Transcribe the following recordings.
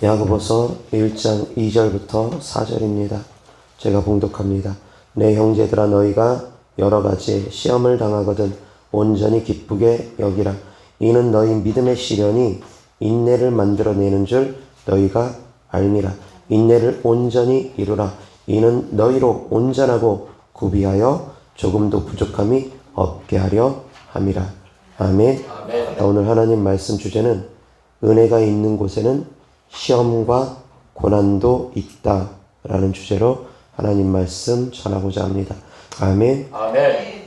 야고보서 1장 2절부터 4절입니다. 제가 봉독합니다. 내 형제들아, 너희가 여러 가지 시험을 당하거든 온전히 기쁘게 여기라. 이는 너희 믿음의 시련이 인내를 만들어내는 줄 너희가 알미라. 인내를 온전히 이루라. 이는 너희로 온전하고 구비하여 조금도 부족함이 없게 하려 함이라. 아멘. 오늘 하나님 말씀 주제는 은혜가 있는 곳에는 시험과 고난도 있다라는 주제로 하나님 말씀 전하고자 합니다. 아멘. 아멘.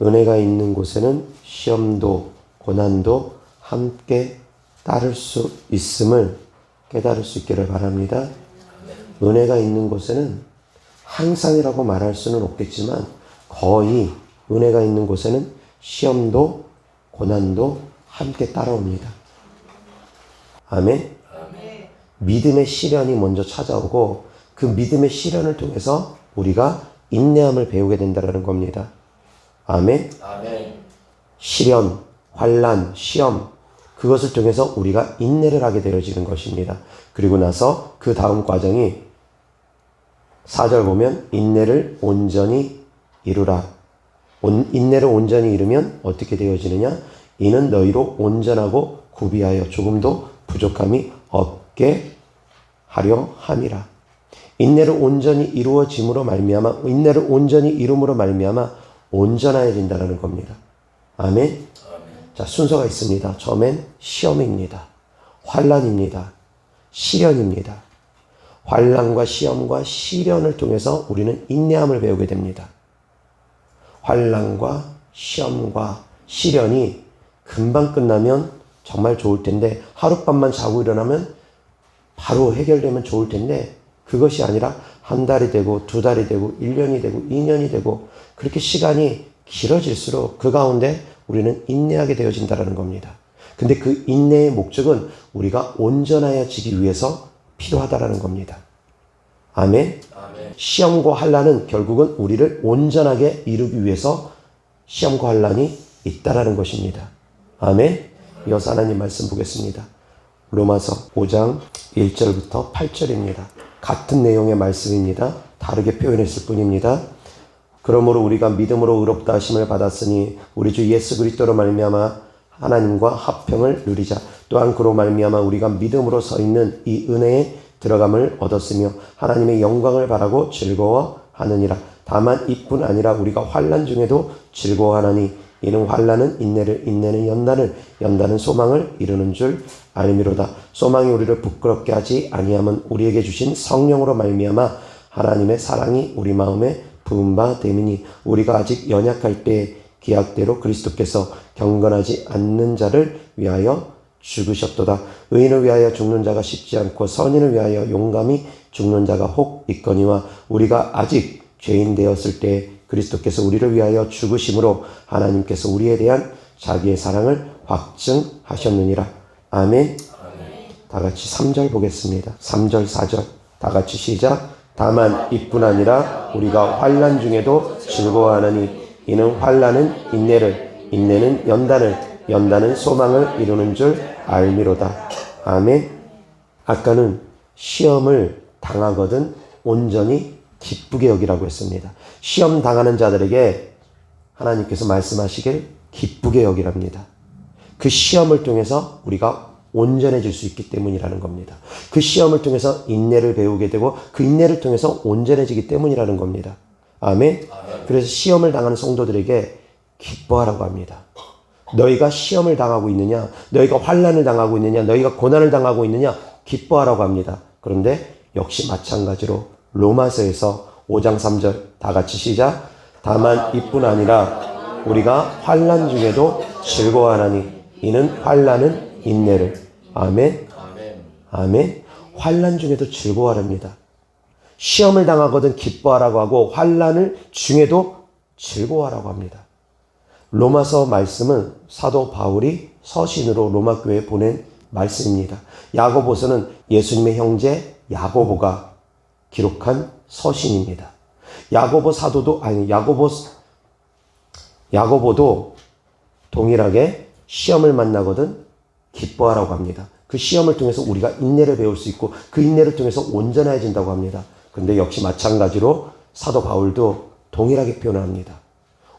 은혜가 있는 곳에는 시험도 고난도 함께 따를 수 있음을 깨달을 수 있기를 바랍니다. 은혜가 있는 곳에는 항상이라고 말할 수는 없겠지만 거의 은혜가 있는 곳에는 시험도 고난도 함께 따라옵니다. 아멘. 믿음의 시련이 먼저 찾아오고 그 믿음의 시련을 통해서 우리가 인내함을 배우게 된다는 겁니다. 아멘. 아멘. 시련, 환난, 시험 그것을 통해서 우리가 인내를 하게 되어지는 것입니다. 그리고 나서 그 다음 과정이 4절 보면 인내를 온전히 이루라. 인내를 온전히 이루면 어떻게 되어지느냐? 이는 너희로 온전하고 구비하여 조금도 부족함이 없게 하려 함이라. 인내를 온전히 이루어짐으로 말미암아 인내를 온전히 이룸으로 말미암아 온전해진다는 겁니다. 아멘. 자, 순서가 있습니다. 처음엔 시험입니다. 환난입니다. 시련입니다. 환난과 시험과 시련을 통해서 우리는 인내함을 배우게 됩니다. 환난과 시험과 시련이 금방 끝나면 정말 좋을 텐데 하룻밤만 자고 일어나면 바로 해결되면 좋을 텐데 그것이 아니라 한 달이 되고 두 달이 되고 1년이 되고 2년이 되고 그렇게 시간이 길어질수록 그 가운데 우리는 인내하게 되어진다는 겁니다. 근데 그 인내의 목적은 우리가 온전해지기 위해서 필요하다는 겁니다. 아멘. 시험과 환난은 결국은 우리를 온전하게 이루기 위해서 시험과 환난이 있다라는 것입니다. 아멘. 이어서 하나님 말씀 보겠습니다. 로마서 5장 1절부터 8절입니다. 같은 내용의 말씀입니다. 다르게 표현했을 뿐입니다. 그러므로 우리가 믿음으로 의롭다 하심을 받았으니 우리 주 예수 그리스도로 말미암아 하나님과 화평을 누리자. 또한 그로 말미암아 우리가 믿음으로 서 있는 이 은혜에 들어감을 얻었으며 하나님의 영광을 바라고 즐거워하느니라. 다만 이뿐 아니라 우리가 환난 중에도 즐거워하나니 이는 환난은 인내를, 인내는 연단을, 연단은 소망을 이루는 줄 알미로다. 소망이 우리를 부끄럽게 하지 아니함은 우리에게 주신 성령으로 말미암아 하나님의 사랑이 우리 마음에 부은 바 됨이니 우리가 아직 연약할 때에 기약대로 그리스도께서 경건하지 않는 자를 위하여 죽으셨도다. 의인을 위하여 죽는 자가 쉽지 않고 선인을 위하여 용감히 죽는 자가 혹 있거니와 우리가 아직 죄인 되었을 때 그리스도께서 우리를 위하여 죽으심으로 하나님께서 우리에 대한 자기의 사랑을 확증하셨느니라. 아멘. 다 같이 3절 보겠습니다. 3절 4절 다 같이 시작. 다만 이뿐 아니라 우리가 환난 중에도 즐거워하나니 이는 환난은 인내를, 인내는 연단을, 연단은 소망을 이루는 줄 알미로다. 아멘. 아까는 시험을 당하거든 온전히 기쁘게 여기라고 했습니다. 시험 당하는 자들에게 하나님께서 말씀하시길 기쁘게 여기랍니다. 그 시험을 통해서 우리가 온전해질 수 있기 때문이라는 겁니다. 그 시험을 통해서 인내를 배우게 되고 그 인내를 통해서 온전해지기 때문이라는 겁니다. 아멘. 그래서 시험을 당하는 성도들에게 기뻐하라고 합니다. 너희가 시험을 당하고 있느냐, 너희가 환난을 당하고 있느냐, 너희가 고난을 당하고 있느냐 기뻐하라고 합니다. 그런데 역시 마찬가지로 로마서에서 5장 3절 다 같이 시작. 다만 이뿐 아니라 우리가 환난 중에도 즐거워하나니 이는 환난은 인내를. 아멘. 아멘. 환난 중에도 즐거워하랍니다. 시험을 당하거든 기뻐하라고 하고 환난을 중에도 즐거워하라고 합니다. 로마서 말씀은 사도 바울이 서신으로 로마 교회에 보낸 말씀입니다. 야고보서는 예수님의 형제 야고보가 기록한 서신입니다. 야고보 사도도 야고보도 동일하게 시험을 만나거든 기뻐하라고 합니다. 그 시험을 통해서 우리가 인내를 배울 수 있고 그 인내를 통해서 온전해진다고 합니다. 근데 역시 마찬가지로 사도 바울도 동일하게 표현합니다.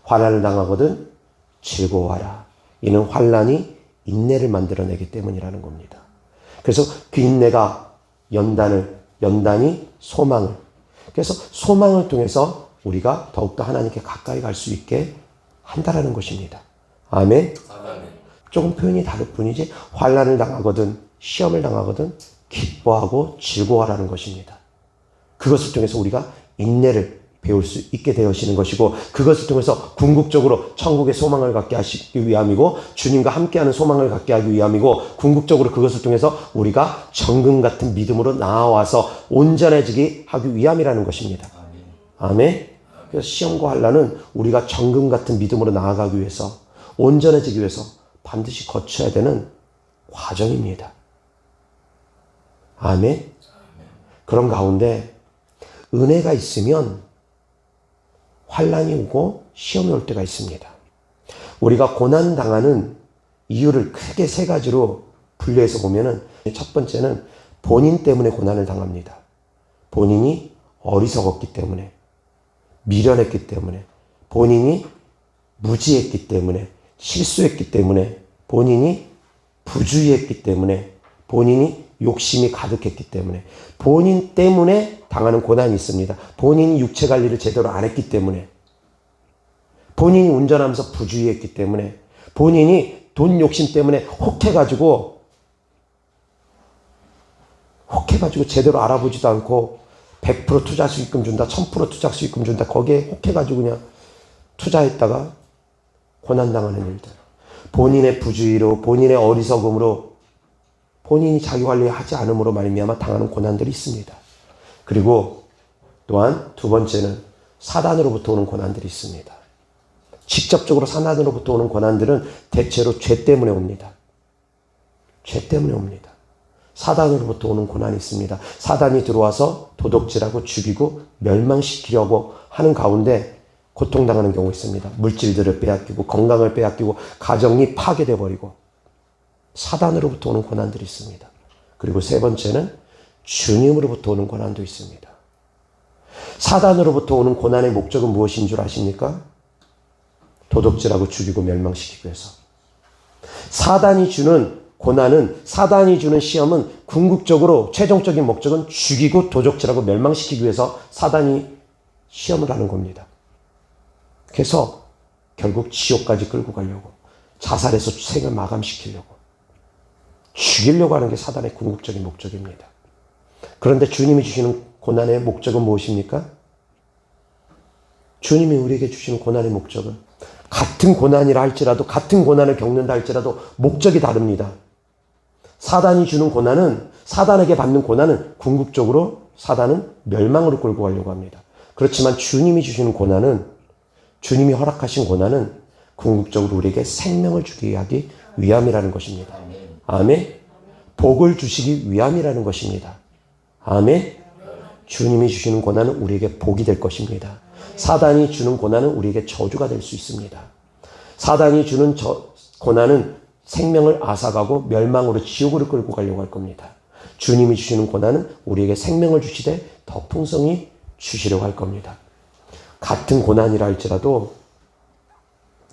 환난을 당하거든 즐거워하라. 이는 환난이 인내를 만들어내기 때문이라는 겁니다. 그래서 그 인내가 연단이 소망을. 그래서 소망을 통해서 우리가 더욱더 하나님께 가까이 갈 수 있게 한다라는 것입니다. 아멘. 조금 표현이 다를 뿐이지 환난을 당하거든 시험을 당하거든 기뻐하고 즐거워하라는 것입니다. 그것을 통해서 우리가 인내를 배울 수 있게 되어지는 것이고 그것을 통해서 궁극적으로 천국의 소망을 갖게 하시기 위함이고 주님과 함께하는 소망을 갖게 하기 위함이고 궁극적으로 그것을 통해서 우리가 정금 같은 믿음으로 나아와서 온전해지게 하기 위함이라는 것입니다. 아멘. 그래서 시험과 환난은 우리가 정금 같은 믿음으로 나아가기 위해서 온전해지기 위해서 반드시 거쳐야 되는 과정입니다. 아멘. 그런 가운데 은혜가 있으면 환난이 오고 시험이 올 때가 있습니다. 우리가 고난당하는 이유를 크게 세 가지로 분류해서 보면은 첫 번째는 본인 때문에 고난을 당합니다. 본인이 어리석었기 때문에, 미련했기 때문에, 본인이 무지했기 때문에, 실수했기 때문에, 본인이 부주의했기 때문에, 본인이 욕심이 가득했기 때문에, 본인 때문에 당하는 고난이 있습니다. 본인이 육체 관리를 제대로 안 했기 때문에, 본인이 운전하면서 부주의했기 때문에, 본인이 돈 욕심 때문에 혹해가지고 제대로 알아보지도 않고 100% 투자 수익금 준다, 1000% 투자 수익금 준다, 거기에 혹해가지고 그냥 투자했다가 고난당하는 일들. 본인의 부주의로, 본인의 어리석음으로, 본인이 자기 관리하지 않음으로 말미암아 당하는 고난들이 있습니다. 그리고 또한 두 번째는 사단으로부터 오는 고난들이 있습니다. 직접적으로 사단으로부터 오는 고난들은 대체로 죄 때문에 옵니다. 죄 때문에 옵니다. 사단으로부터 오는 고난이 있습니다. 사단이 들어와서 도둑질하고 죽이고 멸망시키려고 하는 가운데 고통당하는 경우 있습니다. 물질들을 빼앗기고 건강을 빼앗기고 가정이 파괴돼 버리고 사단으로부터 오는 고난들이 있습니다. 그리고 세 번째는 주님으로부터 오는 고난도 있습니다. 사단으로부터 오는 고난의 목적은 무엇인 줄 아십니까? 도둑질하고 죽이고 멸망시키기 위해서. 사단이 주는 고난은, 사단이 주는 시험은 궁극적으로 최종적인 목적은 죽이고 도적질하고 멸망시키기 위해서 사단이 시험을 하는 겁니다. 그래서 결국 지옥까지 끌고 가려고, 자살해서 생을 마감시키려고, 죽이려고 하는 게 사단의 궁극적인 목적입니다. 그런데 주님이 주시는 고난의 목적은 무엇입니까? 주님이 우리에게 주시는 고난의 목적은 같은 고난이라 할지라도, 같은 고난을 겪는다 할지라도 목적이 다릅니다. 사단이 주는 고난은, 사단에게 받는 고난은 궁극적으로 사단은 멸망으로 끌고 가려고 합니다. 그렇지만 주님이 주시는 고난은, 주님이 허락하신 고난은 궁극적으로 우리에게 생명을 주기 하기 위함이라는 것입니다. 아멘. 복을 주시기 위함이라는 것입니다. 아멘. 주님이 주시는 고난은 우리에게 복이 될 것입니다. 사단이 주는 고난은 우리에게 저주가 될 수 있습니다. 사단이 주는 고난은 생명을 앗아가고 멸망으로 지옥으로 끌고 가려고 할 겁니다. 주님이 주시는 고난은 우리에게 생명을 주시되 더 풍성히 주시려고 할 겁니다. 같은 고난이라 할지라도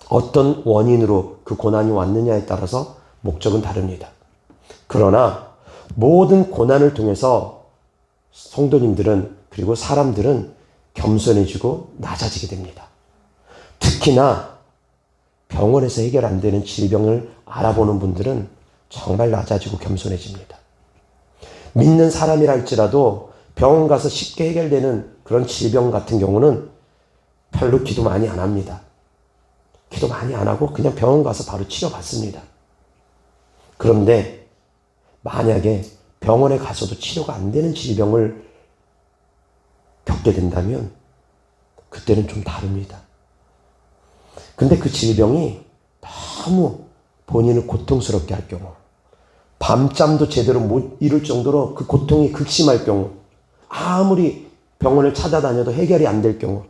어떤 원인으로 그 고난이 왔느냐에 따라서 목적은 다릅니다. 그러나 모든 고난을 통해서 성도님들은, 그리고 사람들은 겸손해지고 낮아지게 됩니다. 특히나 병원에서 해결 안 되는 질병을 알아보는 분들은 정말 낮아지고 겸손해집니다. 믿는 사람이라 할지라도 병원 가서 쉽게 해결되는 그런 질병 같은 경우는 별로 기도 많이 안 합니다. 기도 많이 안 하고 그냥 병원 가서 바로 치료받습니다. 그런데 만약에 병원에 가서도 치료가 안 되는 질병을 겪게 된다면 그때는 좀 다릅니다. 근데 그 질병이 너무 본인을 고통스럽게 할 경우, 밤잠도 제대로 못 이룰 정도로 그 고통이 극심할 경우, 아무리 병원을 찾아다녀도 해결이 안 될 경우,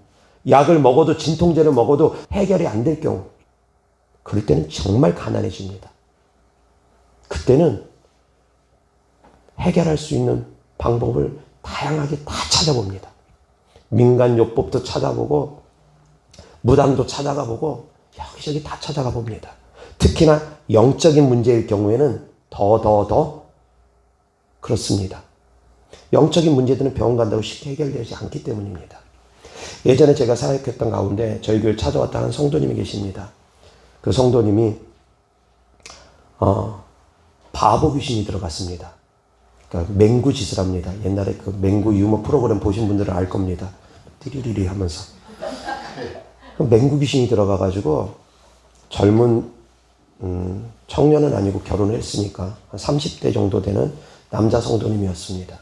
약을 먹어도, 진통제를 먹어도 해결이 안 될 경우, 그럴 때는 정말 가난해집니다. 그때는 해결할 수 있는 방법을 다양하게 다 찾아봅니다. 민간요법도 찾아보고 무당도 찾아가 보고 여기저기 다 찾아가 봅니다. 특히나 영적인 문제일 경우에는 더 그렇습니다. 영적인 문제들은 병원 간다고 쉽게 해결되지 않기 때문입니다. 예전에 제가 사역했던 가운데 저희 교회 찾아왔다 한 성도님이 계십니다. 그 성도님이 바보 귀신이 들어갔습니다. 그러니까 맹구 짓을 합니다. 옛날에 그 맹구 유머 프로그램 보신 분들은 알 겁니다. 띠리리리 하면서. 맹구 귀신이 들어가가지고 젊은 청년은 아니고 결혼을 했으니까 한 30대 정도 되는 남자 성도님이었습니다.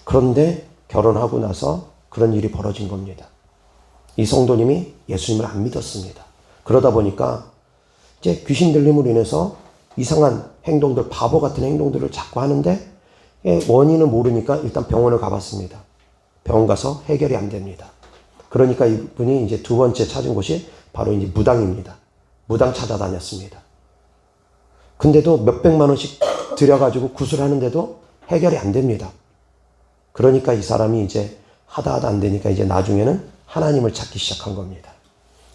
그런데 결혼하고 나서 그런 일이 벌어진 겁니다. 이 성도님이 예수님을 안 믿었습니다. 그러다 보니까 이제 귀신 들림으로 인해서 이상한 행동들, 바보 같은 행동들을 자꾸 하는데 원인을 모르니까 일단 병원을 가봤습니다. 병원 가서 해결이 안 됩니다. 그러니까 이분이 이제 두 번째 찾은 곳이 바로 이제 무당입니다. 무당 찾아다녔습니다. 근데도 몇백만 원씩 들여가지고 구술하는데도 해결이 안 됩니다. 그러니까 이 사람이 이제 하다 안 되니까 이제 나중에는 하나님을 찾기 시작한 겁니다.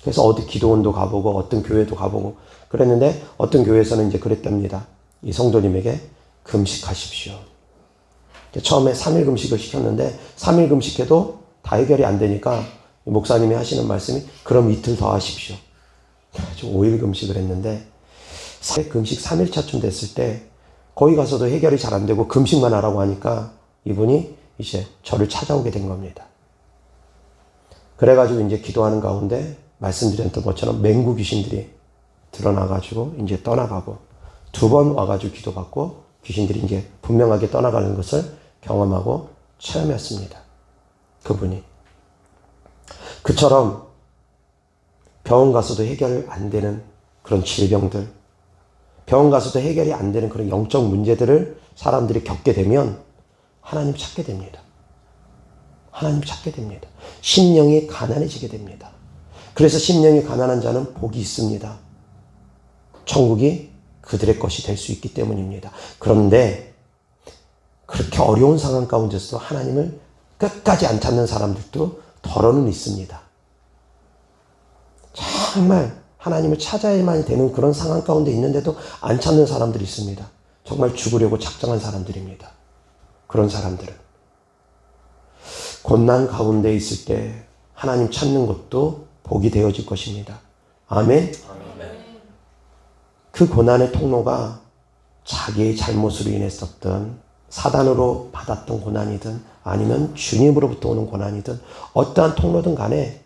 그래서 어디 기도원도 가보고 어떤 교회도 가보고 그랬는데 어떤 교회에서는 이제 그랬답니다. 이 성도님에게 금식하십시오. 처음에 3일 금식을 시켰는데 3일 금식해도 다 해결이 안 되니까 목사님이 하시는 말씀이 그럼 이틀 더 하십시오. 5일 금식을 했는데 금식 3일차쯤 됐을 때 거기 가서도 해결이 잘 안 되고 금식만 하라고 하니까 이분이 이제 저를 찾아오게 된 겁니다. 그래가지고 이제 기도하는 가운데 말씀드렸던 것처럼 맹구 귀신들이 드러나가지고 이제 떠나가고 두 번 와가지고 기도받고 귀신들이 이제 분명하게 떠나가는 것을 경험하고 체험했습니다. 그분이. 그처럼 병원 가서도 해결 안 되는 그런 질병들, 병원 가서도 해결이 안 되는 그런 영적 문제들을 사람들이 겪게 되면 하나님 찾게 됩니다. 하나님 찾게 됩니다. 심령이 가난해지게 됩니다. 그래서 심령이 가난한 자는 복이 있습니다. 천국이 그들의 것이 될 수 있기 때문입니다. 그런데 그렇게 어려운 상황 가운데서도 하나님을 끝까지 안 찾는 사람들도 더러는 있습니다. 정말 하나님을 찾아야만 되는 그런 상황 가운데 있는데도 안 찾는 사람들이 있습니다. 정말 죽으려고 작정한 사람들입니다. 그런 사람들은. 고난 가운데 있을 때 하나님 찾는 것도 복이 되어질 것입니다. 아멘? 그 고난의 통로가 자기의 잘못으로 인했었던 사단으로 받았던 고난이든 아니면 주님으로부터 오는 고난이든 어떠한 통로든 간에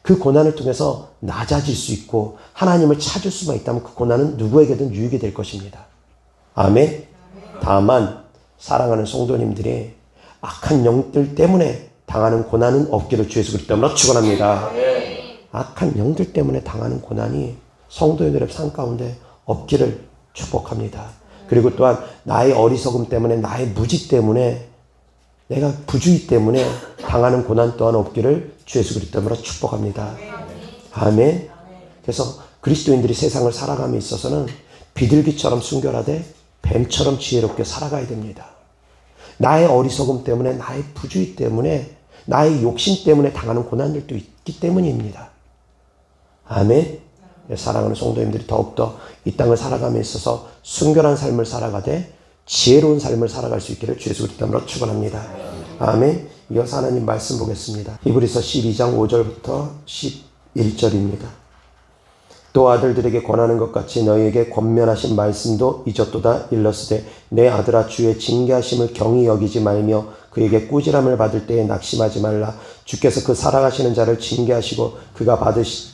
그 고난을 통해서 낮아질 수 있고 하나님을 찾을 수만 있다면 그 고난은 누구에게든 유익이 될 것입니다. 아멘? 다만 사랑하는 성도님들이 악한 영들 때문에 당하는 고난은 없기를 주 예수 그리스도로 축원합니다. 악한 영들 때문에 당하는 고난이 성도들의 삶 가운데 없기를 축복합니다. 그리고 또한 나의 어리석음 때문에 나의 무지 때문에 내가 부주의 때문에 당하는 고난 또한 없기를 주 예수 그리스도로 축복합니다. 아멘. 그래서 그리스도인들이 세상을 살아감에 있어서는 비둘기처럼 순결하되 뱀처럼 지혜롭게 살아가야 됩니다. 나의 어리석음 때문에 나의 부주의 때문에 나의 욕심 때문에 당하는 고난들도 있기 때문입니다. 아멘. 사랑하는 성도님들이 더욱더 이 땅을 살아감에 있어서 순결한 삶을 살아가되 지혜로운 삶을 살아갈 수 있기를 주 예수 그리스도로 축원합니다. 아멘. 이어서 하나님 말씀 보겠습니다. 히브리서 12장 5절부터 11절입니다. 또 아들들에게 권하는 것 같이 너희에게 권면하신 말씀도 잊었도다. 일러스되 내 아들아 주의 징계하심을 경히 여기지 말며 그에게 꾸지람을 받을 때에 낙심하지 말라. 주께서 그 살아가시는 자를 징계하시고 그가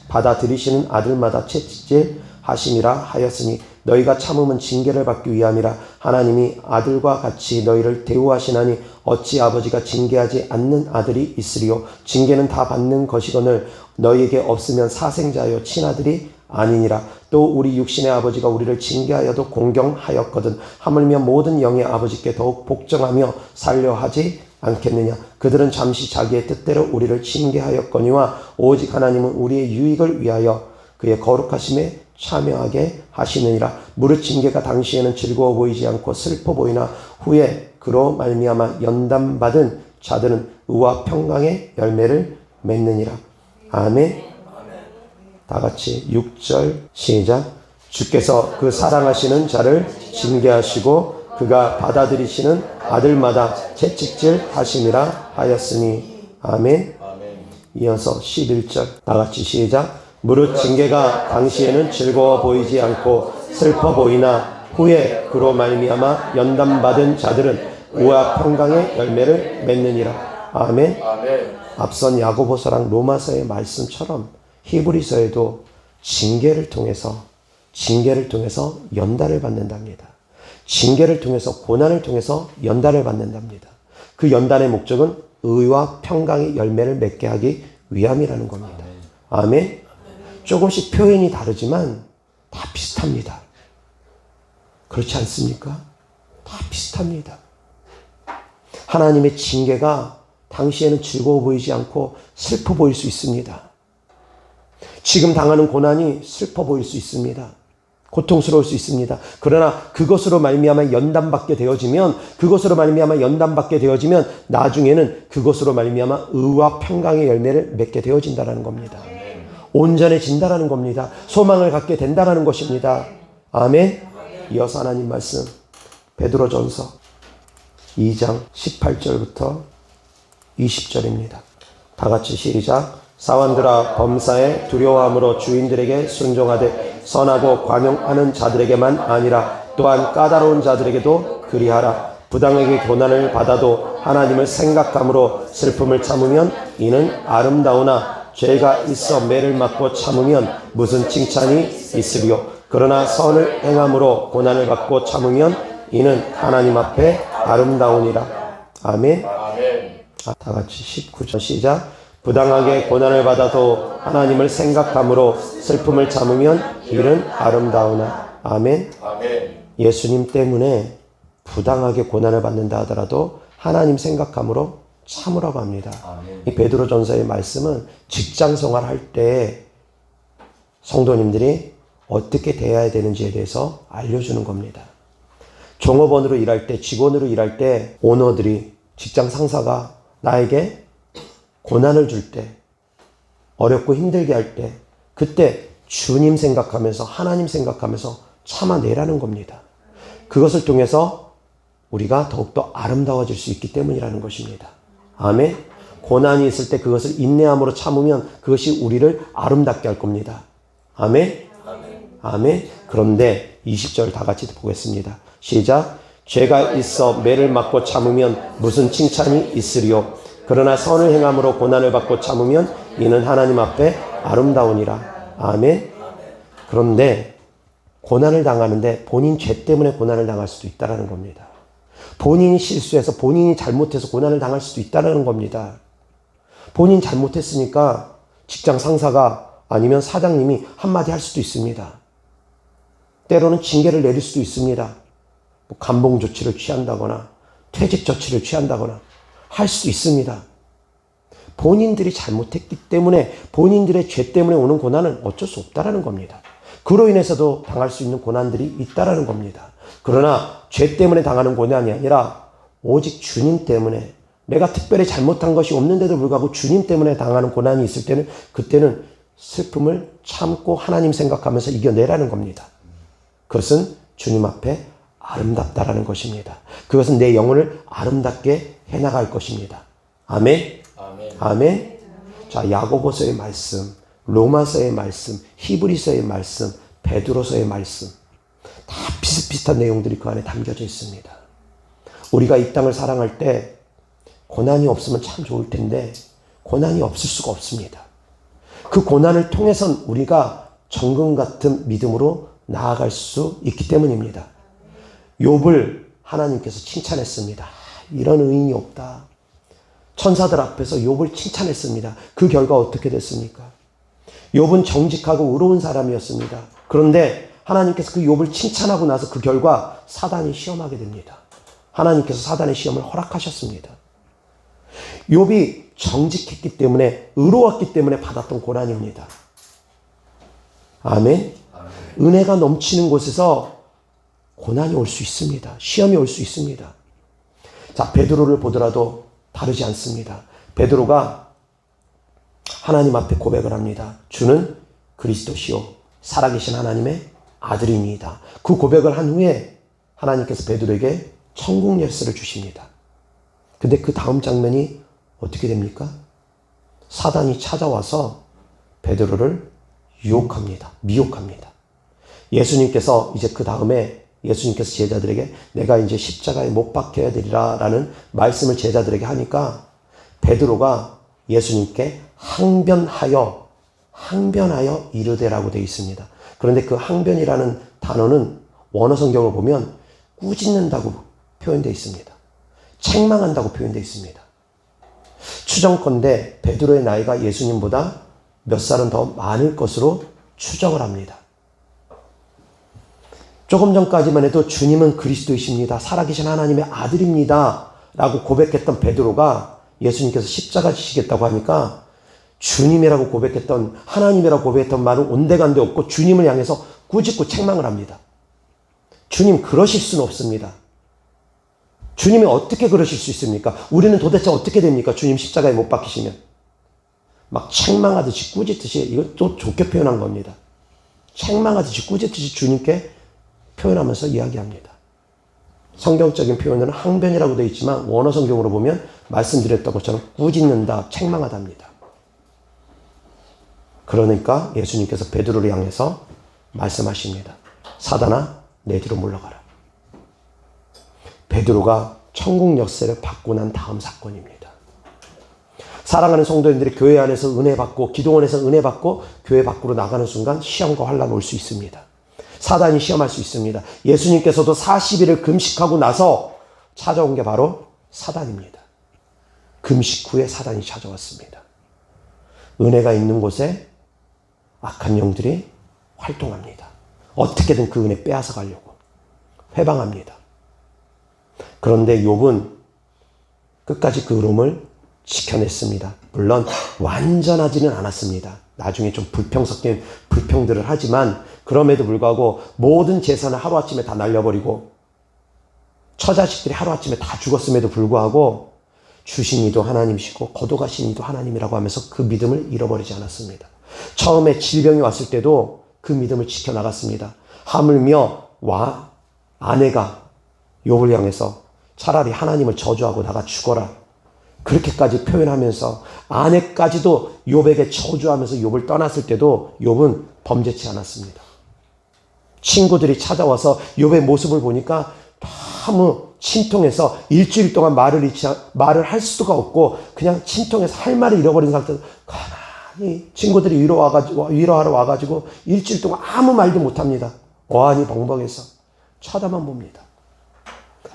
받아들이시는 아들마다 채찍질하심이라 하였으니 너희가 참음은 징계를 받기 위함이라. 하나님이 아들과 같이 너희를 대우하시나니 어찌 아버지가 징계하지 않는 아들이 있으리요. 징계는 다 받는 것이거늘 너희에게 없으면 사생자여 친아들이 아니니라. 또 우리 육신의 아버지가 우리를 징계하여도 공경하였거든 하물며 모든 영의 아버지께 더욱 복종하며 살려 하지 않겠느냐. 그들은 잠시 자기의 뜻대로 우리를 징계하였거니와 오직 하나님은 우리의 유익을 위하여 그의 거룩하심에 참여하게 하시느니라. 무릇 징계가 당시에는 즐거워 보이지 않고 슬퍼 보이나 후에 그로 말미암아 연단받은 자들은 의와 평강의 열매를 맺느니라. 아멘. 다 같이 6절 시작. 주께서 그 사랑하시는 자를 징계하시고 그가 받아들이시는 아들마다 채찍질 하심이라 하였으니. 아멘. 이어서 11절 다 같이 시작. 무릇 징계가 당시에는 즐거워 보이지 않고 슬퍼 보이나 후에 그로 말미암아 연단받은 자들은 의와 평강의 열매를 맺느니라. 아멘. 앞선 야고보서랑 로마서의 말씀처럼 히브리서에도 징계를 통해서 연단을 받는답니다. 징계를 통해서, 고난을 통해서 연단을 받는답니다. 그 연단의 목적은 의와 평강의 열매를 맺게 하기 위함이라는 겁니다. 아멘. 조금씩 표현이 다르지만 다 비슷합니다. 그렇지 않습니까? 다 비슷합니다. 하나님의 징계가 당시에는 즐거워 보이지 않고 슬퍼 보일 수 있습니다. 지금 당하는 고난이 슬퍼 보일 수 있습니다. 고통스러울 수 있습니다. 그러나 그것으로 말미암아 연단받게 되어지면 나중에는 그것으로 말미암아 의와 평강의 열매를 맺게 되어진다는 겁니다. 온전해진다는 겁니다. 소망을 갖게 된다는 것입니다. 아멘. 이어서 하나님 말씀 베드로전서 2장 18절부터 20절입니다. 다 같이 시작. 사원들아 범사에 두려워함으로 주인들에게 순종하되 선하고 관용하는 자들에게만 아니라 또한 까다로운 자들에게도 그리하라. 부당하게 고난을 받아도 하나님을 생각함으로 슬픔을 참으면 이는 아름다우나 죄가 있어 매를 맞고 참으면 무슨 칭찬이 있으리요. 그러나 선을 행함으로 고난을 받고 참으면 이는 하나님 앞에 아름다우니라. 아멘. 다 같이 19절 시작. 부당하게 고난을 받아도 하나님을 생각함으로 슬픔을 참으면 이는 아름다우나. 아멘. 예수님 때문에 부당하게 고난을 받는다 하더라도 하나님 생각함으로 참으라고 합니다. 이 베드로전서의 말씀은 직장 생활할 때 성도님들이 어떻게 대해야 되는지에 대해서 알려주는 겁니다. 종업원으로 일할 때, 직원으로 일할 때 오너들이, 직장 상사가 나에게 고난을 줄 때, 어렵고 힘들게 할 때, 그때 주님 생각하면서, 하나님 생각하면서 참아내라는 겁니다. 그것을 통해서 우리가 더욱더 아름다워질 수 있기 때문이라는 것입니다. 아멘. 고난이 있을 때 그것을 인내함으로 참으면 그것이 우리를 아름답게 할 겁니다. 아멘. 아멘. 그런데 20절 다 같이 보겠습니다. 시작. 죄가 있어 매를 맞고 참으면 무슨 칭찬이 있으리요. 그러나 선을 행함으로 고난을 받고 참으면 이는 하나님 앞에 아름다우니라. 아멘. 그런데 고난을 당하는데 본인 죄 때문에 고난을 당할 수도 있다는 겁니다. 본인이 실수해서, 본인이 잘못해서 고난을 당할 수도 있다는 겁니다. 본인 잘못했으니까 직장 상사가 아니면 사장님이 한마디 할 수도 있습니다. 때로는 징계를 내릴 수도 있습니다. 감봉 조치를 취한다거나 퇴직 조치를 취한다거나 할 수도 있습니다. 본인들이 잘못했기 때문에, 본인들의 죄 때문에 오는 고난은 어쩔 수 없다라는 겁니다. 그로 인해서도 당할 수 있는 고난들이 있다라는 겁니다. 그러나 죄 때문에 당하는 고난이 아니라 오직 주님 때문에, 내가 특별히 잘못한 것이 없는데도 불구하고 주님 때문에 당하는 고난이 있을 때는, 그때는 슬픔을 참고 하나님 생각하면서 이겨내라는 겁니다. 그것은 주님 앞에 아름답다라는 것입니다. 그것은 내 영혼을 아름답게 해나갈 것입니다. 아멘. 아멘. 자, 야고보서의 말씀, 로마서의 말씀, 히브리서의 말씀, 베드로서의 말씀, 다 비슷비슷한 내용들이 그 안에 담겨져 있습니다. 우리가 이 땅을 사랑할 때 고난이 없으면 참 좋을 텐데 고난이 없을 수가 없습니다. 그 고난을 통해선 우리가 정금 같은 믿음으로 나아갈 수 있기 때문입니다. 욥을 하나님께서 칭찬했습니다. 이런 의인이 없다. 천사들 앞에서 욥을 칭찬했습니다. 그 결과 어떻게 됐습니까? 욥은 정직하고 의로운 사람이었습니다. 그런데 하나님께서 그 욥을 칭찬하고 나서 그 결과 사단이 시험하게 됩니다. 하나님께서 사단의 시험을 허락하셨습니다. 욥이 정직했기 때문에, 의로웠기 때문에 받았던 고난입니다. 아멘. 은혜가 넘치는 곳에서 고난이 올 수 있습니다. 시험이 올 수 있습니다. 자, 베드로를 보더라도 다르지 않습니다. 베드로가 하나님 앞에 고백을 합니다. 주는 그리스도시요 살아계신 하나님의 아들입니다. 그 고백을 한 후에 하나님께서 베드로에게 천국 열쇠를 주십니다. 근데 그 다음 장면이 어떻게 됩니까? 사단이 찾아와서 베드로를 유혹합니다. 미혹합니다. 예수님께서 이제 그 다음에 예수님께서 제자들에게 내가 이제 십자가에 못 박혀야 되리라 라는 말씀을 제자들에게 하니까 베드로가 예수님께 항변하여 이르되라고 되어 있습니다. 그런데 그 항변이라는 단어는 원어 성경을 보면 꾸짖는다고 표현되어 있습니다. 책망한다고 표현되어 있습니다. 추정컨대 베드로의 나이가 예수님보다 몇 살은 더 많을 것으로 추정을 합니다. 조금 전까지만 해도 주님은 그리스도이십니다. 살아계신 하나님의 아들입니다. 라고 고백했던 베드로가 예수님께서 십자가 지시겠다고 하니까 주님이라고 고백했던 하나님이라고 고백했던 말은 온데간데 없고 주님을 향해서 꾸짖고 책망을 합니다. 주님 그러실 수는 없습니다. 주님이 어떻게 그러실 수 있습니까? 우리는 도대체 어떻게 됩니까? 주님 십자가에 못 박히시면. 막 책망하듯이 꾸짖듯이 이건 또 좋게 표현한 겁니다. 책망하듯이 꾸짖듯이 주님께 표현하면서 이야기합니다. 성경적인 표현은 항변이라고 되어 있지만 원어 성경으로 보면 말씀드렸던 것처럼 꾸짖는다, 책망하답니다. 그러니까 예수님께서 베드로를 향해서 말씀하십니다. 사단아, 내 뒤로 물러가라. 베드로가 천국 열쇠를 받고 난 다음 사건입니다. 사랑하는 성도님들이 교회 안에서 은혜 받고 기도원에서 은혜 받고 교회 밖으로 나가는 순간 시험과 환난 올 수 있습니다. 사단이 시험할 수 있습니다. 예수님께서도 40일을 금식하고 나서 찾아온 게 바로 사단입니다. 금식 후에 사단이 찾아왔습니다. 은혜가 있는 곳에 악한 영들이 활동합니다. 어떻게든 그 은혜 빼앗아 가려고 회방합니다. 그런데 욥은 끝까지 그 의로움을 지켜냈습니다. 물론 완전하지는 않았습니다. 나중에 좀 불평 섞인 불평들을 하지만 그럼에도 불구하고 모든 재산을 하루아침에 다 날려버리고 처자식들이 하루아침에 다 죽었음에도 불구하고 주신 이도 하나님이시고 거둬가신 이도 하나님이라고 하면서 그 믿음을 잃어버리지 않았습니다. 처음에 질병이 왔을 때도 그 믿음을 지켜나갔습니다. 하물며 아내가 욥을 향해서 차라리 하나님을 저주하고 나가 죽어라. 그렇게까지 표현하면서 아내까지도 욥에게 저주하면서 욥을 떠났을 때도 욥은 범죄치 않았습니다. 친구들이 찾아와서 욥의 모습을 보니까 너무 침통해서 일주일 동안 말을 할 수가 없고 그냥 침통해서 할 말을 잃어버린 상태에서 가만히 친구들이 위로하러 와가지고 일주일 동안 아무 말도 못합니다. 어안이 벙벙해서 쳐다만 봅니다.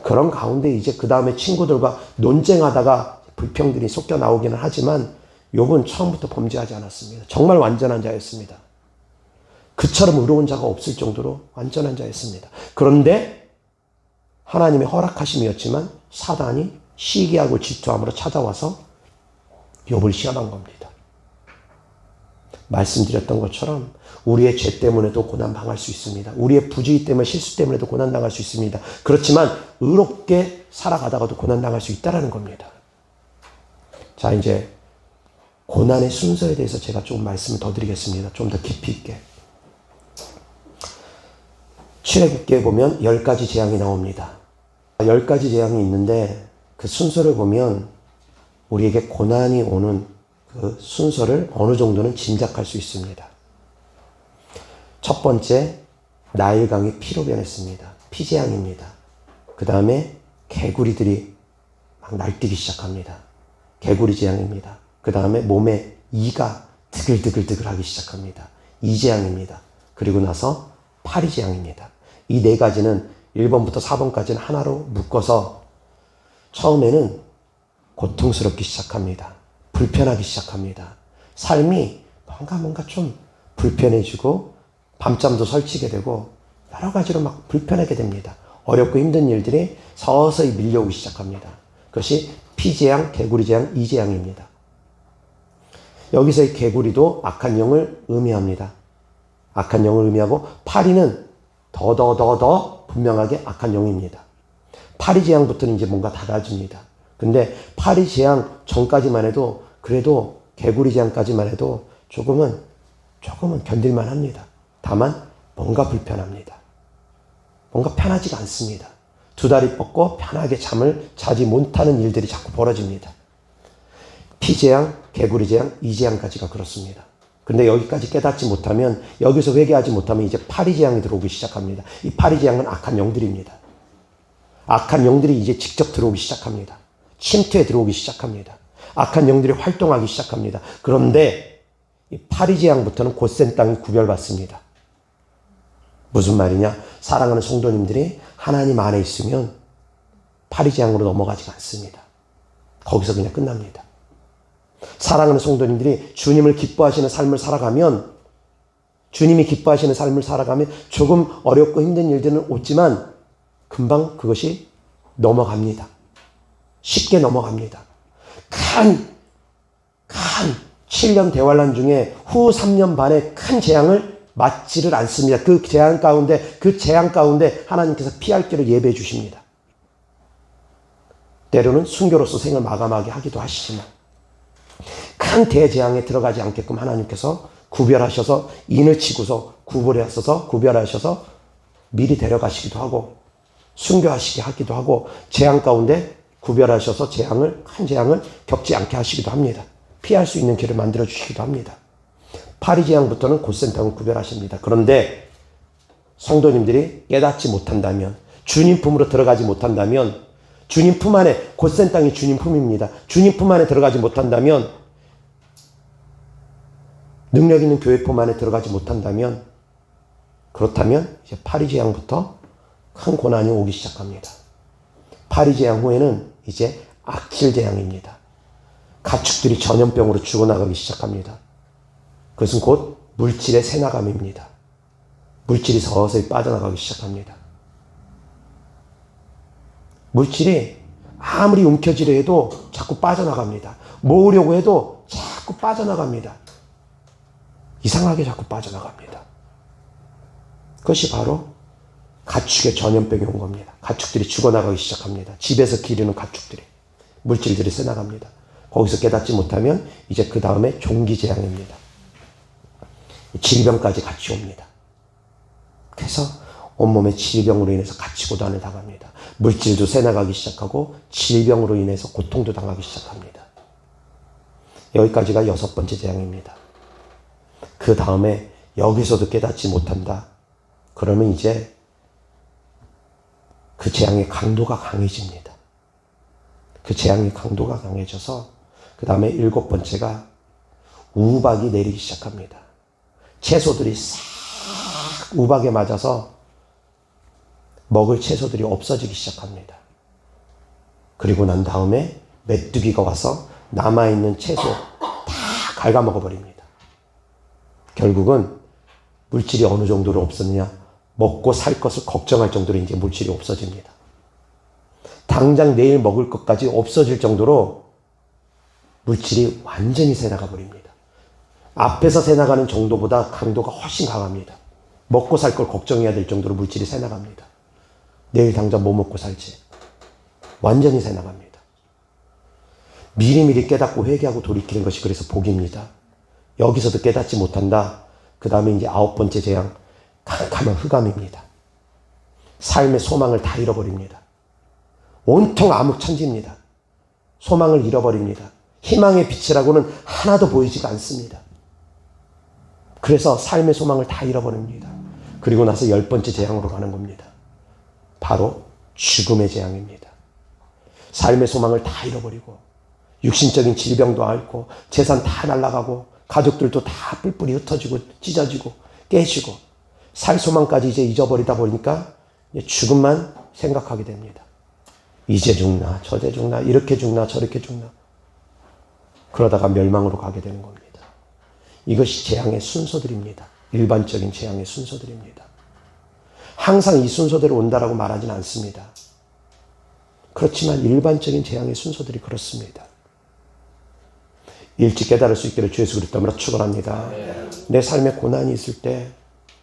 그런 가운데 이제 그 다음에 친구들과 논쟁하다가 불평들이 섞여 나오기는 하지만 욥은 처음부터 범죄하지 않았습니다. 정말 완전한 자였습니다. 그처럼 의로운 자가 없을 정도로 완전한 자였습니다. 그런데 하나님의 허락하심이었지만 사단이 시기하고 질투함으로 찾아와서 욥을 시험한 겁니다. 말씀드렸던 것처럼 우리의 죄 때문에도 고난당할 수 있습니다. 우리의 부주의 때문에 실수 때문에도 고난당할 수 있습니다. 그렇지만 의롭게 살아가다가도 고난당할 수 있다는 겁니다. 자, 이제 고난의 순서에 대해서 제가 좀 말씀을 더 드리겠습니다. 좀 더 깊이 있게. 출애굽기에 보면 10가지 재앙이 나옵니다. 10가지 재앙이 있는데 그 순서를 보면 우리에게 고난이 오는 그 순서를 어느 정도는 짐작할 수 있습니다. 첫 번째, 나일강이 피로 변했습니다. 피재앙입니다. 그 다음에 개구리들이 막 날뛰기 시작합니다. 개구리 재앙입니다. 그 다음에 몸에 이가 드글드글 하기 시작합니다. 이 재앙입니다. 그리고 나서 파리 재앙입니다. 이 네 가지는 1번부터 4번까지는 하나로 묶어서 처음에는 고통스럽기 시작합니다. 불편하기 시작합니다. 삶이 뭔가 좀 불편해지고 밤잠도 설치게 되고 여러 가지로 막 불편하게 됩니다. 어렵고 힘든 일들이 서서히 밀려오기 시작합니다. 그것이 피재앙, 개구리재앙, 이재앙입니다. 여기서의 개구리도 악한 영을 의미합니다. 악한 영을 의미하고, 파리는 더 분명하게 악한 영입니다. 파리 재앙부터는 이제 뭔가 달라집니다. 근데 파리 재앙 전까지만 해도, 그래도 개구리 재앙까지만 해도 조금은 견딜만 합니다. 다만 뭔가 불편합니다. 뭔가 편하지가 않습니다. 두 다리 뻗고 편하게 잠을 자지 못하는 일들이 자꾸 벌어집니다. 피재앙, 개구리 재앙, 이 재앙까지가 그렇습니다. 근데 여기까지 깨닫지 못하면, 여기서 회개하지 못하면 이제 파리 재앙이 들어오기 시작합니다. 이 파리 재앙은 악한 영들입니다. 악한 영들이 이제 직접 들어오기 시작합니다. 침투에 들어오기 시작합니다. 악한 영들이 활동하기 시작합니다. 그런데 이 파리 재앙부터는 곧센 땅이 구별받습니다. 무슨 말이냐? 사랑하는 성도님들이 하나님 안에 있으면 파리 재앙으로 넘어가지가 않습니다. 거기서 그냥 끝납니다. 사랑하는 성도님들이 주님을 기뻐하시는 삶을 살아가면, 주님이 기뻐하시는 삶을 살아가면 조금 어렵고 힘든 일들은 오지만 금방 그것이 넘어갑니다. 쉽게 넘어갑니다. 큰 7년 대환란 중에 후 3년 반의 큰 재앙을 맞지를 않습니다. 그 재앙 가운데 하나님께서 피할 길을 예배해 주십니다. 때로는 순교로서 생을 마감하게 하기도 하시지만, 큰 대재앙에 들어가지 않게끔 하나님께서 구별하셔서, 인을 치고서 구별하셔서 미리 데려가시기도 하고, 순교하시게 하기도 하고, 재앙 가운데 구별하셔서 큰 재앙을 겪지 않게 하시기도 합니다. 피할 수 있는 길을 만들어 주시기도 합니다. 파리 재앙부터는 곧센 땅을 구별하십니다. 그런데 성도님들이 깨닫지 못한다면, 주님 품으로 들어가지 못한다면, 주님 품 안에, 곧센 땅이 주님 품입니다. 주님 품 안에 들어가지 못한다면, 능력 있는 교회 품 안에 들어가지 못한다면, 그렇다면 이제 파리 재앙부터 큰 고난이 오기 시작합니다. 파리 재앙 후에는 이제 악질 재앙입니다. 가축들이 전염병으로 죽어나가기 시작합니다. 그것은 곧 물질의 새나감입니다. 물질이 서서히 빠져나가기 시작합니다. 물질이 아무리 움켜쥐려 해도 자꾸 빠져나갑니다. 모으려고 해도 자꾸 빠져나갑니다. 이상하게 자꾸 빠져나갑니다. 그것이 바로 가축의 전염병이 온 겁니다. 가축들이 죽어나가기 시작합니다. 집에서 기르는 가축들이, 물질들이 새나갑니다. 거기서 깨닫지 못하면 이제 그 다음에 종기재앙입니다. 질병까지 같이 옵니다. 그래서 온몸의 질병으로 인해서 같이 고단을 당합니다. 물질도 새나가기 시작하고 질병으로 인해서 고통도 당하기 시작합니다. 여기까지가 6번째 재앙입니다. 그 다음에 여기서도 깨닫지 못한다. 그러면 이제 그 재앙의 강도가 강해집니다. 그 재앙의 강도가 강해져서 그 다음에 7번째가 우박이 내리기 시작합니다. 채소들이 싹 우박에 맞아서 먹을 채소들이 없어지기 시작합니다. 그리고 난 다음에 메뚜기가 와서 남아있는 채소 다 갉아먹어 버립니다. 결국은 물질이 어느 정도로 없었느냐? 먹고 살 것을 걱정할 정도로 이제 물질이 없어집니다. 당장 내일 먹을 것까지 없어질 정도로 물질이 완전히 새나가 버립니다. 앞에서 새나가는 정도보다 강도가 훨씬 강합니다. 먹고 살 걸 걱정해야 될 정도로 물질이 새나갑니다. 내일 당장 뭐 먹고 살지. 완전히 새나갑니다. 미리미리 깨닫고 회개하고 돌이키는 것이 그래서 복입니다. 여기서도 깨닫지 못한다. 그 다음에 이제 9번째 재앙, 캄캄한 흑암입니다. 삶의 소망을 다 잃어버립니다. 온통 암흑천지입니다. 소망을 잃어버립니다. 희망의 빛이라고는 하나도 보이지가 않습니다. 그래서 삶의 소망을 다 잃어버립니다. 그리고 나서 10번째 재앙으로 가는 겁니다. 바로 죽음의 재앙입니다. 삶의 소망을 다 잃어버리고 육신적인 질병도 앓고 재산 다 날아가고 가족들도 다 뿔뿔이 흩어지고 찢어지고 깨지고 살 소망까지 이제 잊어버리다 보니까 죽음만 생각하게 됩니다. 이제 죽나 저제 죽나 이렇게 죽나 저렇게 죽나 그러다가 멸망으로 가게 되는 겁니다. 이것이 재앙의 순서들입니다. 일반적인 재앙의 순서들입니다. 항상 이 순서대로 온다라고 말하지는 않습니다. 그렇지만 일반적인 재앙의 순서들이 그렇습니다. 일찍 깨달을 수 있기를 주 예수 그리스도 이름으로 축원합니다. 내 삶에 고난이 있을 때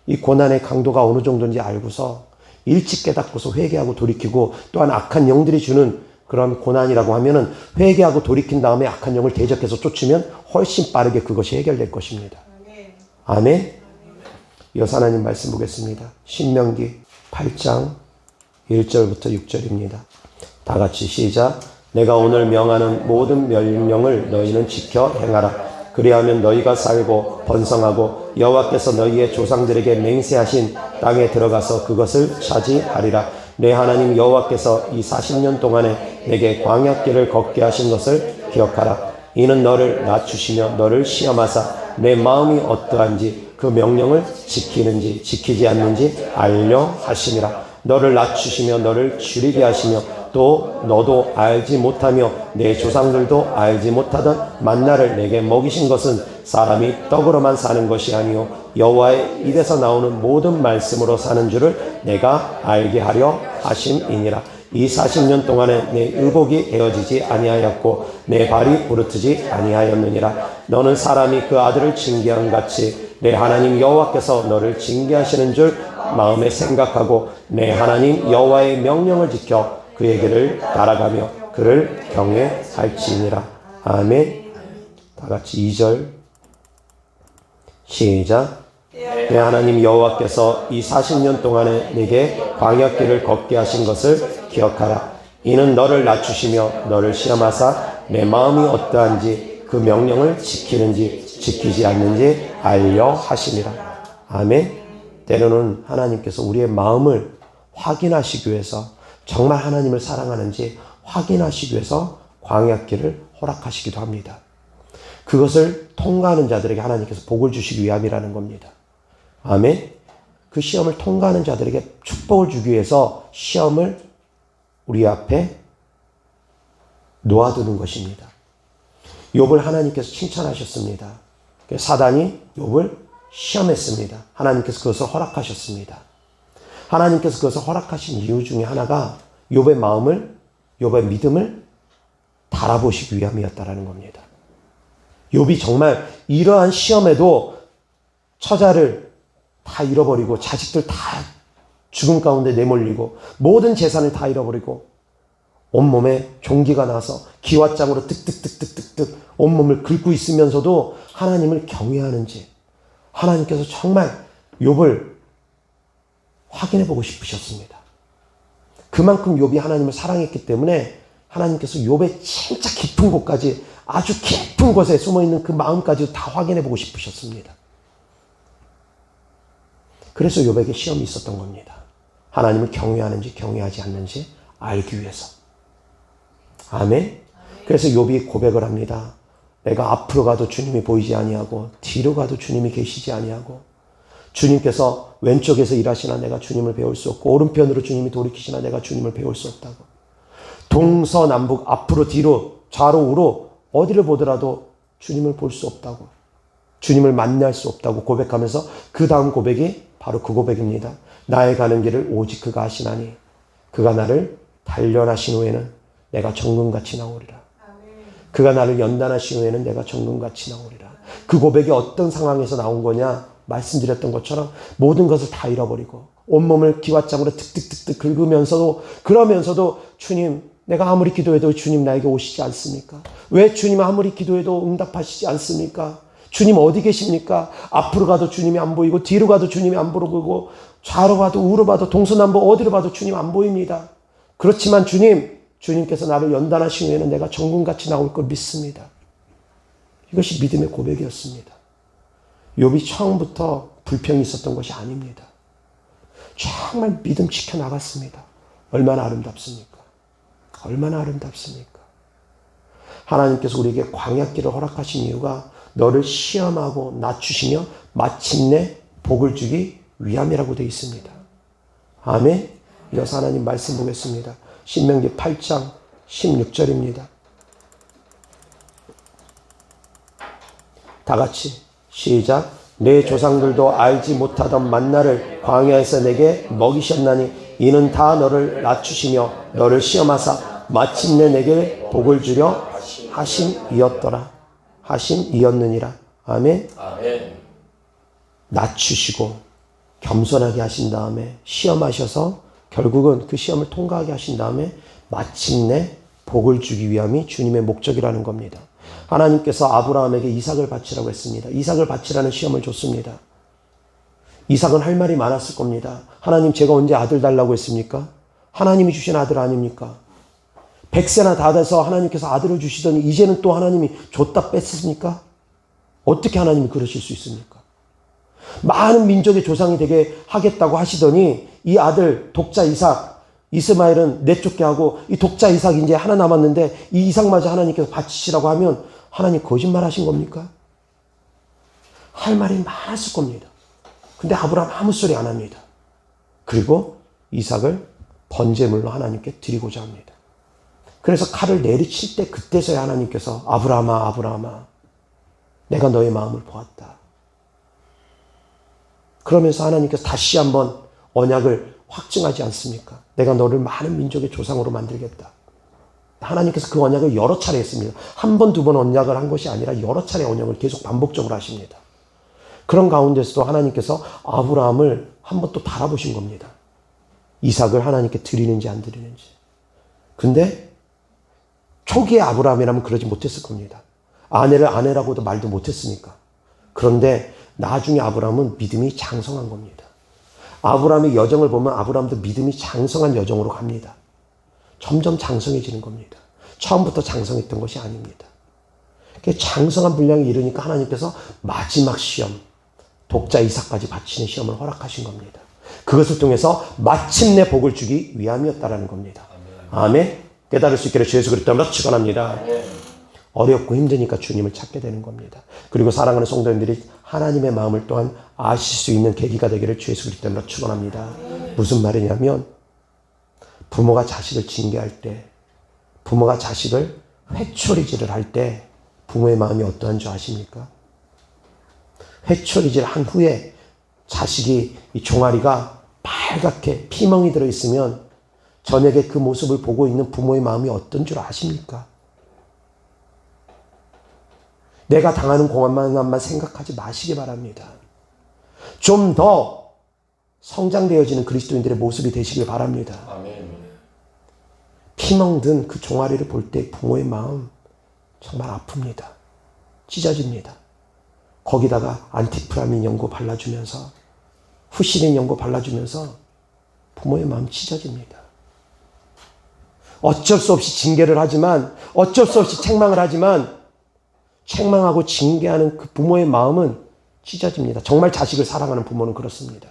이 고난의 강도가 어느 정도인지 알고서 일찍 깨닫고서 회개하고 돌이키고, 또한 악한 영들이 주는 그런 고난이라고 하면은 회개하고 돌이킨 다음에 악한 영을 대적해서 쫓으면 훨씬 빠르게 그것이 해결될 것입니다. 아멘. 이어서 하나님 말씀 보겠습니다. 신명기 8장 1절부터 6절입니다. 다 같이 시작. 내가 오늘 명하는 모든 명령을 너희는 지켜 행하라. 그리하면 너희가 살고 번성하고 여호와께서 너희의 조상들에게 맹세하신 땅에 들어가서 그것을 차지하리라. 내 하나님 여호와께서 이 40년 동안에 내게 광야길을 걷게 하신 것을 기억하라. 이는 너를 낮추시며 너를 시험하사 내 마음이 어떠한지 그 명령을 지키는지 지키지 않는지 알려 하심이라. 너를 낮추시며 너를 줄이게 하시며 또 너도 알지 못하며 내 조상들도 알지 못하던 만나를 내게 먹이신 것은 사람이 떡으로만 사는 것이 아니요 여호와의 입에서 나오는 모든 말씀으로 사는 줄을 내가 알게 하려 하심이니라. 이 40년 동안에 내 의복이 헤어지지 아니하였고 내 발이 부르트지 아니하였느니라. 너는 사람이 그 아들을 징계한 같이 내 하나님 여호와께서 너를 징계하시는 줄 마음에 생각하고 내 하나님 여호와의 명령을 지켜 그의 길을 따라가며 그를 경외할지니라. 아멘. 다 같이 2절 시작. 내 하나님 여호와께서 이 40년 동안에 내게 광야길을 걷게 하신 것을 기억하라. 이는 너를 낮추시며 너를 시험하사 내 마음이 어떠한지 그 명령을 지키는지 지키지 않는지 알려 하심이라. 아멘. 때로는 하나님께서 우리의 마음을 확인하시기 위해서, 정말 하나님을 사랑하는지 확인하시기 위해서 광야길을 허락하시기도 합니다. 그것을 통과하는 자들에게 하나님께서 복을 주시기 위함이라는 겁니다. 아멘. 그 시험을 통과하는 자들에게 축복을 주기 위해서 시험을 우리 앞에 놓아두는 것입니다. 욥을 하나님께서 칭찬하셨습니다. 사단이 욥을 시험했습니다. 하나님께서 그것을 허락하셨습니다. 하나님께서 그것을 허락하신 이유 중에 하나가 욥의 마음을, 욥의 믿음을 달아보시기 위함이었다라는 겁니다. 욥이 정말 이러한 시험에도 처자를 다 잃어버리고 자식들 다 죽음 가운데 내몰리고 모든 재산을 다 잃어버리고 온몸에 종기가 나서 기왓장으로 득득득득득득 온몸을 긁고 있으면서도 하나님을 경외하는지 하나님께서 정말 욥을 확인해 보고 싶으셨습니다. 그만큼 욥이 하나님을 사랑했기 때문에 하나님께서 욥의 진짜 깊은 곳까지, 아주 깊은 곳에 숨어있는 그 마음까지 다 확인해 보고 싶으셨습니다. 그래서 욥에게 시험이 있었던 겁니다. 하나님을 경외하는지 경외하지 않는지 알기 위해서. 아멘. 그래서 욥이 고백을 합니다. 내가 앞으로 가도 주님이 보이지 아니하고 뒤로 가도 주님이 계시지 아니하고 주님께서 왼쪽에서 일하시나 내가 주님을 배울 수 없고 오른편으로 주님이 돌이키시나 내가 주님을 배울 수 없다고. 동서남북 앞으로 뒤로 좌로 우로 어디를 보더라도 주님을 볼 수 없다고, 주님을 만날 수 없다고 고백하면서 그 다음 고백이 바로 그 고백입니다. 나의 가는 길을 오직 그가 하시나니 그가 나를 단련하신 후에는 내가 정금같이 나오리라. 그가 나를 연단하신 후에는 내가 정금같이 나오리라. 그 고백이 어떤 상황에서 나온 거냐, 말씀드렸던 것처럼 모든 것을 다 잃어버리고 온몸을 기왓장으로 득득득득 긁으면서도, 그러면서도 주님, 내가 아무리 기도해도 주님 나에게 오시지 않습니까? 왜 주님 아무리 기도해도 응답하시지 않습니까? 주님 어디 계십니까? 앞으로 가도 주님이 안 보이고 뒤로 가도 주님이 안 보이고 좌로 봐도 우로 봐도 동서남북 어디로 봐도 주님 안 보입니다. 그렇지만 주님께서 나를 연단하신 후에는 내가 정금같이 나올 걸 믿습니다. 이것이 믿음의 고백이었습니다. 욥이 처음부터 불평이 있었던 것이 아닙니다. 정말 믿음 지켜나갔습니다. 얼마나 아름답습니까? 얼마나 아름답습니까? 하나님께서 우리에게 광야길을 허락하신 이유가 너를 시험하고 낮추시며 마침내 복을 주기 위함이라고 되어 있습니다. 아멘. 이어서 하나님 말씀 보겠습니다. 신명기 8장 16절입니다. 다 같이 시작. 내 조상들도 알지 못하던 만나를 광야에서 내게 먹이셨나니 이는 다 너를 낮추시며 너를 시험하사 마침내 내게 복을 주려 하심이었더라. 하심이었느니라. 아멘. 아멘. 낮추시고 겸손하게 하신 다음에 시험하셔서 결국은 그 시험을 통과하게 하신 다음에 마침내 복을 주기 위함이 주님의 목적이라는 겁니다. 하나님께서 아브라함에게 이삭을 바치라고 했습니다. 이삭을 바치라는 시험을 줬습니다. 이삭은 할 말이 많았을 겁니다. 하나님, 제가 언제 아들 달라고 했습니까? 하나님이 주신 아들 아닙니까? 100세나 다 돼서 하나님께서 아들을 주시더니 이제는 또 하나님이 줬다 뺐습니까? 어떻게 하나님이 그러실 수 있습니까? 많은 민족의 조상이 되게 하겠다고 하시더니 이 아들 독자 이삭, 이스마엘은 내쫓게 하고 이 독자 이삭 이제 하나 남았는데 이 이삭마저 하나님께서 바치시라고 하면 하나님 거짓말 하신 겁니까? 할 말이 많았을 겁니다. 근데 아브라함 아무 소리 안 합니다. 그리고 이삭을 번제물로 하나님께 드리고자 합니다. 그래서 칼을 내리칠 때 그때서야 하나님께서 아브라함아, 아브라함아, 내가 너의 마음을 보았다. 그러면서 하나님께서 다시 한번 언약을 확증하지 않습니까? 내가 너를 많은 민족의 조상으로 만들겠다. 하나님께서 그 언약을 여러 차례 했습니다. 한 번, 두 번 언약을 한 것이 아니라 여러 차례 언약을 계속 반복적으로 하십니다. 그런 가운데서도 하나님께서 아브라함을 한번 또 바라보신 겁니다. 이삭을 하나님께 드리는지 안 드리는지. 근데 초기에 아브라함이라면 그러지 못했을 겁니다. 아내를 아내라고도 말도 못했으니까. 그런데 나중에 아브라함은 믿음이 장성한 겁니다. 아브라함의 여정을 보면 아브라함도 믿음이 장성한 여정으로 갑니다. 점점 장성해지는 겁니다. 처음부터 장성했던 것이 아닙니다. 장성한 분량에 이르니까 하나님께서 마지막 시험, 독자 이삭까지 바치는 시험을 허락하신 겁니다. 그것을 통해서 마침내 복을 주기 위함이었다라는 겁니다. 아멘. 깨달을 수 있기를 주 예수 그리스도로 축원합니다. 어렵고 힘드니까 주님을 찾게 되는 겁니다. 그리고 사랑하는 성도님들이 하나님의 마음을 또한 아실 수 있는 계기가 되기를 주 예수 그리스도로 축원합니다. 무슨 말이냐면 부모가 자식을 징계할 때, 부모가 자식을 회초리질을 할 때 부모의 마음이 어떠한 줄 아십니까? 회초리질 한 후에 자식이 이 종아리가 빨갛게 피멍이 들어있으면 저녁에 그 모습을 보고 있는 부모의 마음이 어떤 줄 아십니까? 내가 당하는 고난만 생각하지 마시기 바랍니다. 좀 더 성장되어지는 그리스도인들의 모습이 되시길 바랍니다. 아멘. 피멍든 그 종아리를 볼 때 부모의 마음 정말 아픕니다. 찢어집니다. 거기다가 안티프라민 연고 발라주면서 후시린 연고 발라주면서 부모의 마음 찢어집니다. 어쩔 수 없이 징계를 하지만, 어쩔 수 없이 책망을 하지만 책망하고 징계하는 그 부모의 마음은 찢어집니다. 정말 자식을 사랑하는 부모는 그렇습니다.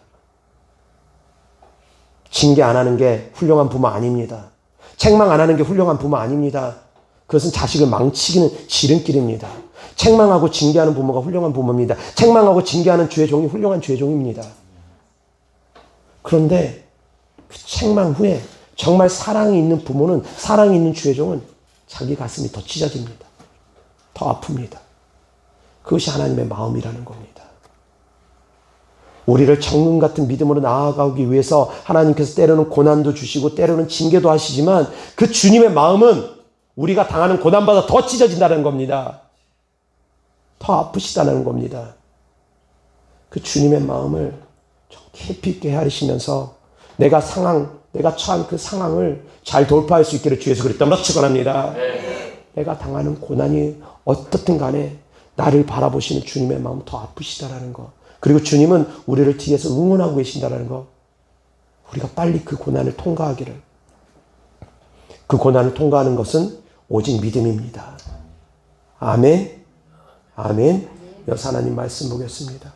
징계 안 하는 게 훌륭한 부모 아닙니다. 책망 안 하는 게 훌륭한 부모 아닙니다. 그것은 자식을 망치기는 지름길입니다. 책망하고 징계하는 부모가 훌륭한 부모입니다. 책망하고 징계하는 주의 종이 훌륭한 주의 종입니다. 그런데 그 책망 후에 정말 사랑이 있는 부모는, 사랑이 있는 주의 종은 자기 가슴이 더 찢어집니다. 더 아픕니다. 그것이 하나님의 마음이라는 겁니다. 우리를 정금 같은 믿음으로 나아가기 위해서 하나님께서 때로는 고난도 주시고 때로는 징계도 하시지만 그 주님의 마음은 우리가 당하는 고난보다 더 찢어진다는 겁니다. 더 아프시다는 겁니다. 그 주님의 마음을 좀 깊이 있게 헤아리시면서 내가 처한 그 상황을 잘 돌파할 수 있기를 주 예수 그리스도로 축원합니다. 내가 당하는 고난이 어떻든 간에 나를 바라보시는 주님의 마음 더 아프시다라는 거. 그리고 주님은 우리를 뒤에서 응원하고 계신다라는 거. 우리가 빨리 그 고난을 통과하기를. 그 고난을 통과하는 것은 오직 믿음입니다. 아멘. 아멘. 여기서 하나님 말씀 보겠습니다.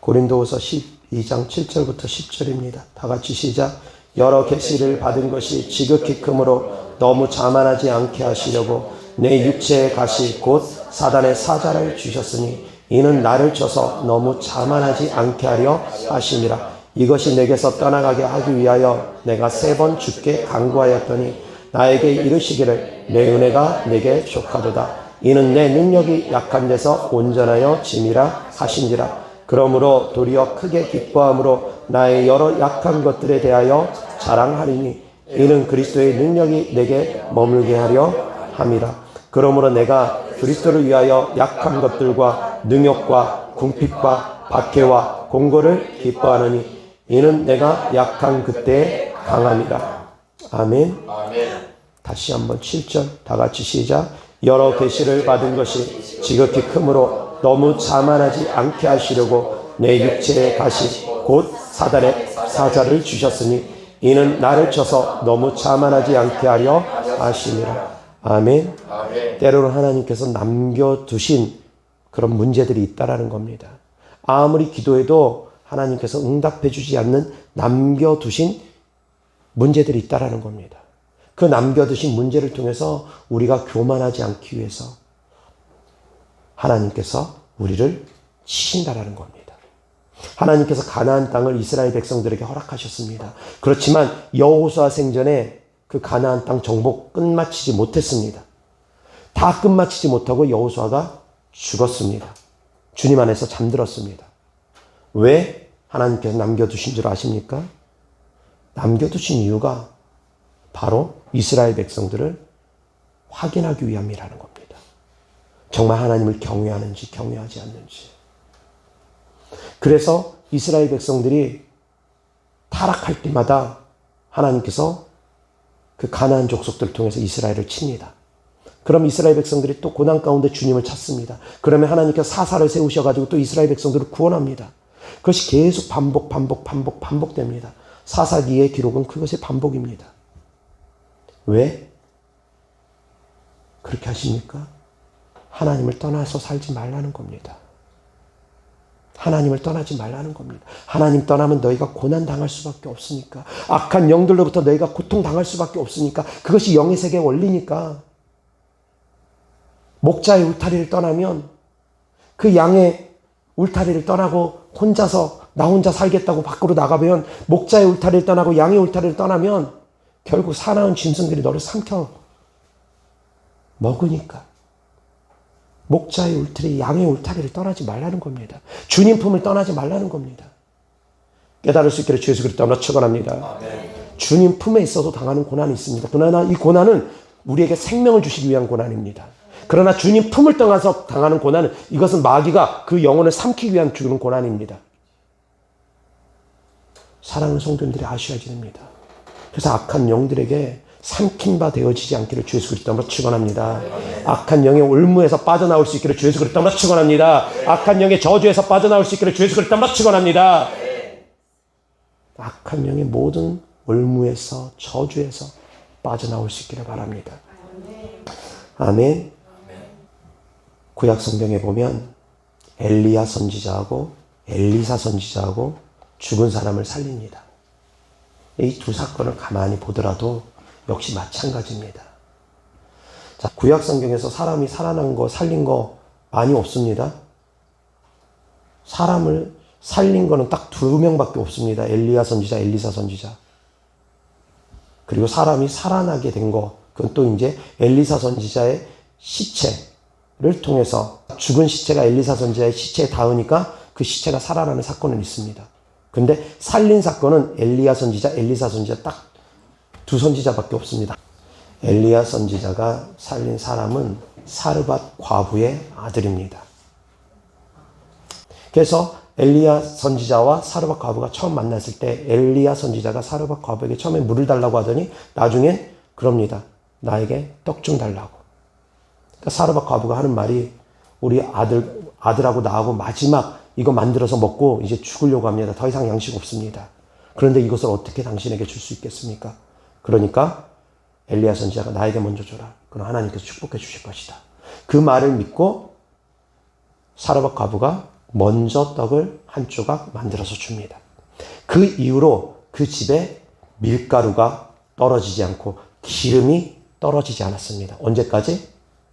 고린도후서 12장 7절부터 10절입니다. 다 같이 시작. 여러 계시를 받은 것이 지극히 크므로 너무 자만하지 않게 하시려고 내 육체의 가시 곧 사단의 사자를 주셨으니 이는 나를 쳐서 너무 자만하지 않게 하려 하심이라. 이것이 내게서 떠나가게 하기 위하여 내가 3번 주께 간구하였더니 나에게 이르시기를 내 은혜가 내게 족하도다. 이는 내 능력이 약한 데서 온전하여 짐이라 하신지라. 그러므로 도리어 크게 기뻐함으로 나의 여러 약한 것들에 대하여 자랑하리니 이는 그리스도의 능력이 내게 머물게 하려 함이라. 그러므로 내가 그리스도를 위하여 약한 것들과 능욕과 궁핍과 박해와 공고를 기뻐하느니 이는 내가 약한 그때에 강함이라. 아멘. 다시 한번 7절 다 같이 시작. 여러 계시를 받은 것이 지극히 크므로 너무 자만하지 않게 하시려고 내 육체의 가시 곧 사단의 사자를 주셨으니 이는 나를 쳐서 너무 자만하지 않게 하려 하심이라. 아멘. 때로는 하나님께서 남겨두신 그런 문제들이 있다라는 겁니다. 아무리 기도해도 하나님께서 응답해 주지 않는 남겨두신 문제들이 있다라는 겁니다. 그 남겨두신 문제를 통해서 우리가 교만하지 않기 위해서 하나님께서 우리를 치신다라는 겁니다. 하나님께서 가나안 땅을 이스라엘 백성들에게 허락하셨습니다. 그렇지만 여호수아 생전에 그 가나안 땅 정복 끝마치지 못했습니다. 다 끝마치지 못하고 여호수아가 죽었습니다. 주님 안에서 잠들었습니다. 왜 하나님께서 남겨두신 줄 아십니까? 남겨두신 이유가 바로 이스라엘 백성들을 확인하기 위함이라는 겁니다. 정말 하나님을 경외하는지 경외하지 않는지. 그래서 이스라엘 백성들이 타락할 때마다 하나님께서 그 가나안 족속들을 통해서 이스라엘을 칩니다. 그럼 이스라엘 백성들이 또 고난 가운데 주님을 찾습니다. 그러면 하나님께서 사사를 세우셔가지고 또 이스라엘 백성들을 구원합니다. 그것이 계속 반복됩니다. 사사기의 기록은 그것의 반복입니다. 왜 그렇게 하십니까? 하나님을 떠나서 살지 말라는 겁니다. 하나님을 떠나지 말라는 겁니다. 하나님 떠나면 너희가 고난당할 수밖에 없으니까. 악한 영들로부터 너희가 고통당할 수밖에 없으니까. 그것이 영의 세계의 원리니까. 목자의 울타리를 떠나면 그 양의 울타리를 떠나고 나 혼자 살겠다고 밖으로 나가면 목자의 울타리를 떠나고 양의 울타리를 떠나면 결국 사나운 짐승들이 너를 삼켜 먹으니까. 목자의 울타리, 양의 울타리를 떠나지 말라는 겁니다. 주님 품을 떠나지 말라는 겁니다. 깨달을 수 있기를 주 예수 그리스도로 축원합니다. 주님 품에 있어도 당하는 고난이 있습니다. 그러나 이 고난은 우리에게 생명을 주시기 위한 고난입니다. 그러나 주님 품을 떠나서 당하는 고난은 이것은 마귀가 그 영혼을 삼키기 위한 주는 고난입니다. 사랑하는 성도님들이 아셔야 됩니다. 그래서 악한 영들에게 삼킨 바 되어지지 않기를 주 예수 그리스도로 축원합니다. 악한 영의 올무에서 빠져나올 수 있기를 주 예수 그리스도로 축원합니다. 악한 영의 저주에서 빠져나올 수 있기를 주 예수 그리스도로 축원합니다. 악한 영의 모든 올무에서 저주에서 빠져나올 수 있기를 바랍니다. 아멘. 구약 성경에 보면 엘리야 선지자하고 엘리사 선지자하고 죽은 사람을 살립니다. 이 두 사건을 가만히 보더라도 역시 마찬가지입니다. 자, 구약 성경에서 사람이 살아난 거, 살린 거 많이 없습니다. 사람을 살린 거는 딱 2명밖에 없습니다. 엘리야 선지자, 엘리사 선지자. 그리고 사람이 살아나게 된 거, 그건 또 이제 엘리사 선지자의 시체를 통해서 죽은 시체가 엘리사 선지자의 시체에 닿으니까 그 시체가 살아나는 사건은 있습니다. 근데 살린 사건은 엘리야 선지자, 엘리사 선지자 딱 2 선지자밖에 없습니다. 엘리야 선지자가 살린 사람은 사르밧 과부의 아들입니다. 그래서 엘리야 선지자와 사르밧 과부가 처음 만났을 때 엘리야 선지자가 사르밧 과부에게 처음에 물을 달라고 하더니 나중엔 그럽니다. 나에게 떡 좀 달라고. 그러니까 사르밧 과부가 하는 말이 우리 아들하고 나하고 마지막 이거 만들어서 먹고 이제 죽으려고 합니다. 더 이상 양식 없습니다. 그런데 이것을 어떻게 당신에게 줄 수 있겠습니까? 그러니까 엘리야 선지자가 나에게 먼저 줘라. 그럼 하나님께서 축복해 주실 것이다. 그 말을 믿고 사르밧 과부가 먼저 떡을 한 조각 만들어서 줍니다. 그 이후로 그 집에 밀가루가 떨어지지 않고 기름이 떨어지지 않았습니다. 언제까지?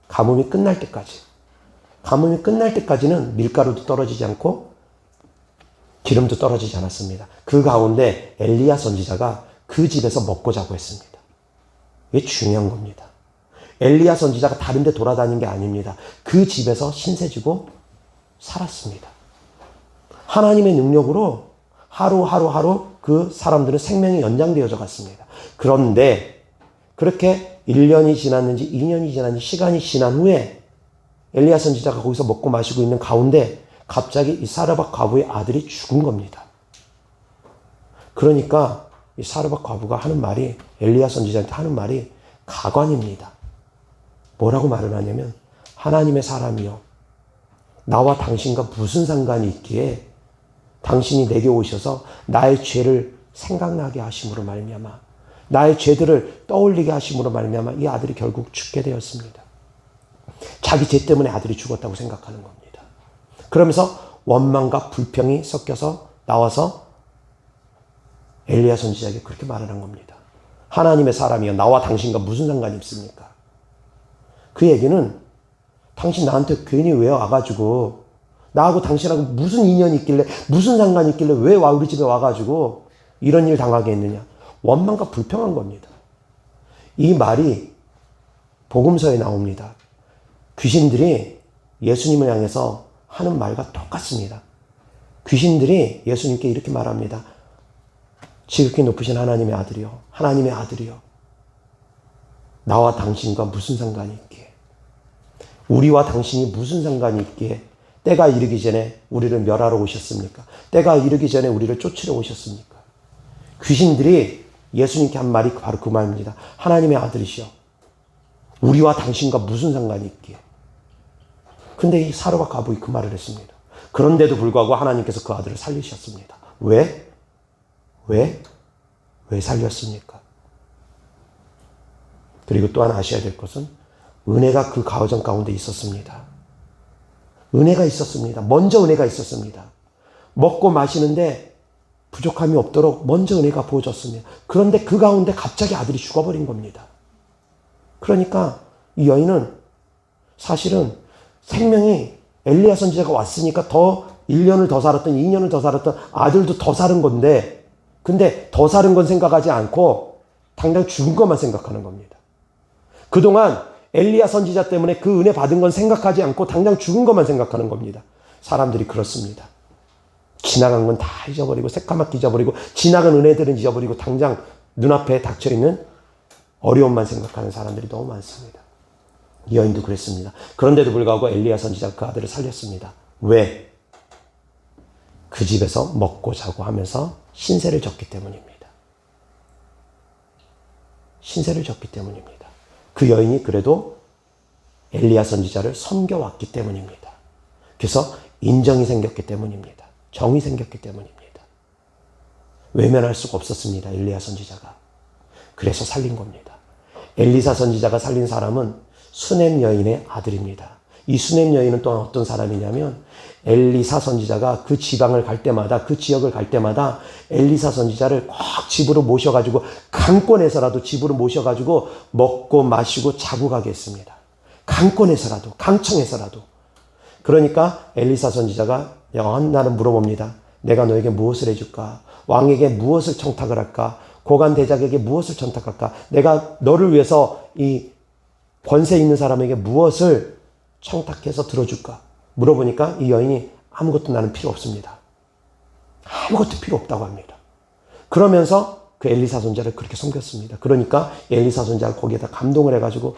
가뭄이 끝날 때까지. 가뭄이 끝날 때까지는 밀가루도 떨어지지 않고 기름도 떨어지지 않았습니다. 그 가운데 엘리야 선지자가 그 집에서 먹고 자고 했습니다. 이게 중요한 겁니다. 엘리야 선지자가 다른 데 돌아다닌 게 아닙니다. 그 집에서 신세지고 살았습니다. 하나님의 능력으로 하루 그 사람들은 생명이 연장되어져 갔습니다. 그런데 그렇게 1년이 지났는지 2년이 지났는지 시간이 지난 후에 엘리야 선지자가 거기서 먹고 마시고 있는 가운데 갑자기 이 사르밧 과부의 아들이 죽은 겁니다. 그러니까 이 사르밧 과부가 하는 말이, 엘리야 선지자한테 하는 말이 가관입니다. 뭐라고 말을 하냐면, 하나님의 사람이여, 나와 당신과 무슨 상관이 있기에 당신이 내게 오셔서 나의 죄를 생각나게 하심으로 말미암아, 나의 죄들을 떠올리게 하심으로 말미암아 이 아들이 결국 죽게 되었습니다. 자기 죄 때문에 아들이 죽었다고 생각하는 겁니다. 그러면서 원망과 불평이 섞여서 나와서 엘리야 선지자에게 그렇게 말을 한 겁니다. 하나님의 사람이여, 나와 당신과 무슨 상관이 있습니까? 그 얘기는 당신 나한테 괜히 왜 와가지고, 나하고 당신하고 무슨 인연이 있길래, 무슨 상관이 있길래 왜 우리 집에 와가지고 이런 일 당하게 했느냐. 원망과 불평한 겁니다. 이 말이 복음서에 나옵니다. 귀신들이 예수님을 향해서 하는 말과 똑같습니다. 귀신들이 예수님께 이렇게 말합니다. 지극히 높으신 하나님의 아들이요, 하나님의 아들이요, 나와 당신과 무슨 상관이 있기에, 우리와 당신이 무슨 상관이 있기에 때가 이르기 전에 우리를 멸하러 오셨습니까? 때가 이르기 전에 우리를 쫓으러 오셨습니까? 귀신들이 예수님께 한 말이 바로 그 말입니다. 하나님의 아들이시여, 우리와 당신과 무슨 상관이 있기에. 근데 이 사르밧 과부가 그 말을 했습니다. 그런데도 불구하고 하나님께서 그 아들을 살리셨습니다. 왜? 왜 살렸습니까? 그리고 또한 아셔야 될 것은 은혜가 그 가정 가운데 있었습니다. 은혜가 있었습니다. 먼저 은혜가 있었습니다. 먹고 마시는데 부족함이 없도록 먼저 은혜가 부어졌습니다. 그런데 그 가운데 갑자기 아들이 죽어버린 겁니다. 그러니까 이 여인은 사실은 생명이, 엘리야 선지자가 왔으니까 더 1년을 더 살았던, 2년을 더 살았던 아들도 더 사는 건데, 근데 더 사는 건 생각하지 않고 당장 죽은 것만 생각하는 겁니다. 그동안 엘리야 선지자 때문에 그 은혜 받은 건 생각하지 않고 당장 죽은 것만 생각하는 겁니다. 사람들이 그렇습니다. 지나간 건 다 잊어버리고, 새까맣게 잊어버리고, 지나간 은혜들은 잊어버리고 당장 눈앞에 닥쳐있는 어려움만 생각하는 사람들이 너무 많습니다. 이 여인도 그랬습니다. 그런데도 불구하고 엘리야 선지자가 그 아들을 살렸습니다. 왜? 그 집에서 먹고 자고 하면서 신세를 졌기 때문입니다. 신세를 졌기 때문입니다. 그 여인이 그래도 엘리야 선지자를 섬겨왔기 때문입니다. 그래서 인정이 생겼기 때문입니다. 정이 생겼기 때문입니다. 외면할 수가 없었습니다. 엘리야 선지자가. 그래서 살린 겁니다. 엘리사 선지자가 살린 사람은 수넴 여인의 아들입니다. 이 수넴 여인은 또한 어떤 사람이냐면, 엘리사 선지자가 그 지방을 갈 때마다, 그 지역을 갈 때마다 엘리사 선지자를 꼭 집으로 모셔가지고, 강권해서라도 집으로 모셔가지고 먹고 마시고 자고 가게 했습니다. 강권해서라도, 강청해서라도. 그러니까 엘리사 선지자가 한날은 물어봅니다. 내가 너에게 무엇을 해줄까? 왕에게 무엇을 청탁을 할까? 고관 대작에게 무엇을 청탁할까? 내가 너를 위해서 이 권세 있는 사람에게 무엇을 청탁해서 들어줄까? 물어보니까 이 여인이 아무것도 나는 필요 없습니다. 아무것도 필요 없다고 합니다. 그러면서 그 엘리사 선지자를 그렇게 섬겼습니다. 그러니까 엘리사 선지자가 거기에다 감동을 해가지고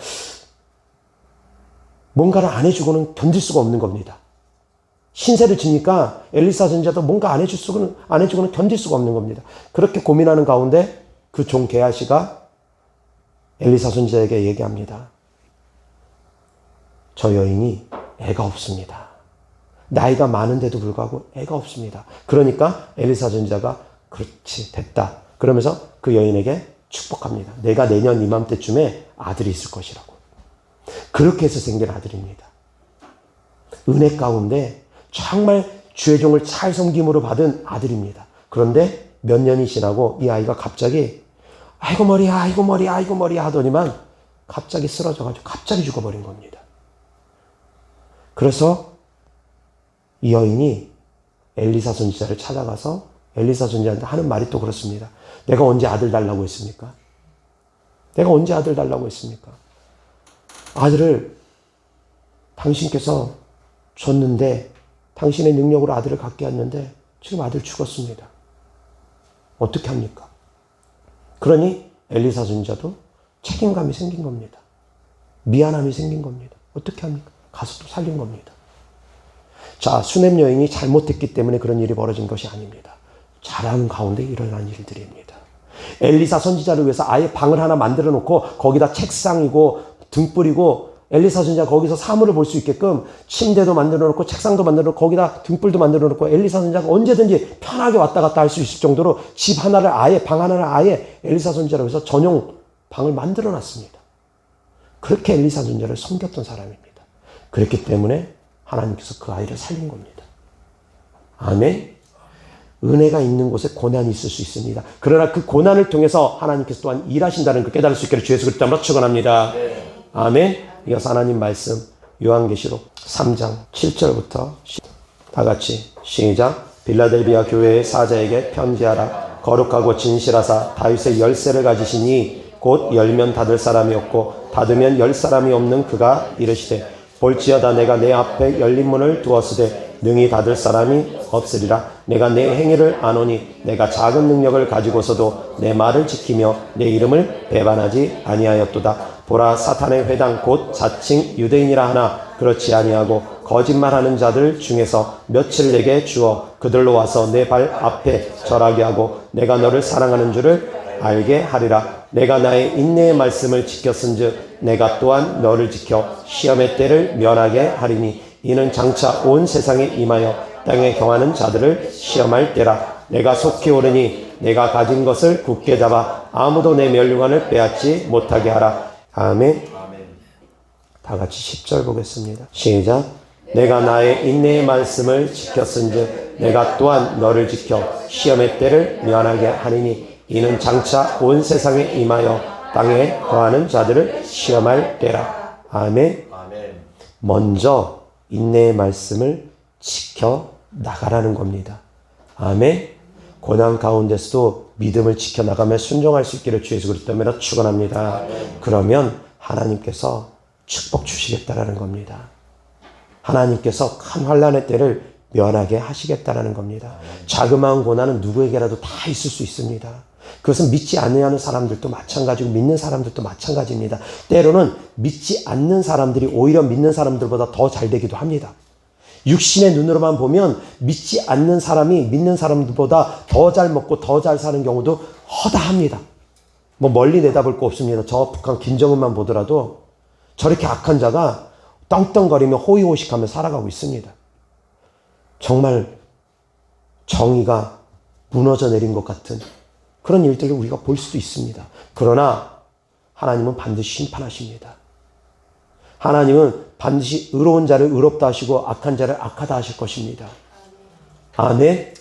뭔가를 안 해주고는 견딜 수가 없는 겁니다. 신세를 지니까 엘리사 선지자도 뭔가 안 해주고는 견딜 수가 없는 겁니다. 그렇게 고민하는 가운데 그 종 게하시가 엘리사 선지자에게 얘기합니다. 저 여인이 애가 없습니다. 나이가 많은데도 불구하고 애가 없습니다. 그러니까 엘리사 선지자가 그렇지, 됐다. 그러면서 그 여인에게 축복합니다. 내가 내년 이맘때쯤에 아들이 있을 것이라고. 그렇게 해서 생긴 아들입니다. 은혜 가운데 정말 주의 종을 잘 섬김으로 받은 아들입니다. 그런데 몇 년이 지나고 이 아이가 갑자기 아이고 머리야, 아이고 머리야, 아이고 머리야 하더니만 갑자기 쓰러져가지고 갑자기 죽어버린 겁니다. 그래서 이 여인이 엘리사 선지자를 찾아가서 엘리사 선지자한테 하는 말이 또 그렇습니다. 내가 언제 아들 달라고 했습니까? 내가 언제 아들 달라고 했습니까? 아들을 당신께서 줬는데, 당신의 능력으로 아들을 갖게 했는데 지금 아들 죽었습니다. 어떻게 합니까? 그러니 엘리사 선지자도 책임감이 생긴 겁니다. 미안함이 생긴 겁니다. 어떻게 합니까? 가서 또 살린 겁니다. 자, 수넴 여인이 잘못했기 때문에 그런 일이 벌어진 것이 아닙니다. 잘하는 가운데 일어난 일들입니다. 엘리사 선지자를 위해서 아예 방을 하나 만들어 놓고 거기다 책상이고 등불이고 엘리사 선지자 거기서 사물을 볼 수 있게끔 침대도 만들어 놓고 책상도 만들어 놓고 거기다 등불도 만들어 놓고 엘리사 선지자가 언제든지 편하게 왔다 갔다 할 수 있을 정도로 집 하나를 아예 방 하나를 아예 엘리사 선지자를 위해서 전용 방을 만들어 놨습니다. 그렇게 엘리사 선지자를 섬겼던 사람입니다. 그렇기 때문에 하나님께서 그 아이를 살린 겁니다. 아멘. 은혜가 있는 곳에 고난이 있을 수 있습니다. 그러나 그 고난을 통해서 하나님께서 또한 일하신다는 걸 깨달을 수 있기를 주 예수 그리스도 이름으로 축원합니다. 아멘. 이어서 하나님 말씀 요한계시록 3장 7절부터 다 같이 시작. 빌라델비아 교회의 사자에게 편지하라. 거룩하고 진실하사 다윗의 열쇠를 가지시니 곧 열면 닫을 사람이 없고 닫으면 열 사람이 없는 그가 이르시되 볼지어다 내가 내 앞에 열린 문을 두었으되 능히 닫을 사람이 없으리라. 내가 내 행위를 아노니 내가 작은 능력을 가지고서도 내 말을 지키며 내 이름을 배반하지 아니하였도다. 보라 사탄의 회당 곧 자칭 유대인이라 하나 그렇지 아니하고 거짓말하는 자들 중에서 며칠 내게 주어 그들로 와서 내 발 앞에 절하게 하고 내가 너를 사랑하는 줄을 알게 하리라. 내가 나의 인내의 말씀을 지켰은즉 내가 또한 너를 지켜 시험의 때를 면하게 하리니 이는 장차 온 세상에 임하여 땅에 경하는 자들을 시험할 때라. 내가 속히 오르니 내가 가진 것을 굳게 잡아 아무도 내 멸류관을 빼앗지 못하게 하라. 아멘. 다 같이 10절 보겠습니다. 시작. 내가 나의 인내의 말씀을 지켰은즉 내가 또한 너를 지켜 시험의 때를 면하게 하리니 이는 장차 온 세상에 임하여 땅에 거하는 자들을 시험할 때라. 아멘. 먼저 인내의 말씀을 지켜 나가라는 겁니다. 아멘. 고난 가운데서도 믿음을 지켜 나가며 순종할 수 있기를 주 예수 그리스도 이름으로 축원합니다. 그러면 하나님께서 축복 주시겠다라는 겁니다. 하나님께서 큰 환난의 때를 면하게 하시겠다라는 겁니다. 자그마한 고난은 누구에게라도 다 있을 수 있습니다. 그것은 믿지 않는 사람들도 마찬가지고 믿는 사람들도 마찬가지입니다. 때로는 믿지 않는 사람들이 오히려 믿는 사람들보다 더 잘 되기도 합니다. 육신의 눈으로만 보면 믿지 않는 사람이 믿는 사람들보다 더 잘 먹고 더 잘 사는 경우도 허다합니다. 뭐 멀리 내다볼 거 없습니다. 저 북한 김정은만 보더라도 저렇게 악한 자가 떵떵거리며 호의호식하며 살아가고 있습니다. 정말 정의가 무너져 내린 것 같은 그런 일들을 우리가 볼 수도 있습니다. 그러나 하나님은 반드시 심판하십니다. 하나님은 반드시 의로운 자를 의롭다 하시고 악한 자를 악하다 하실 것입니다. 아멘.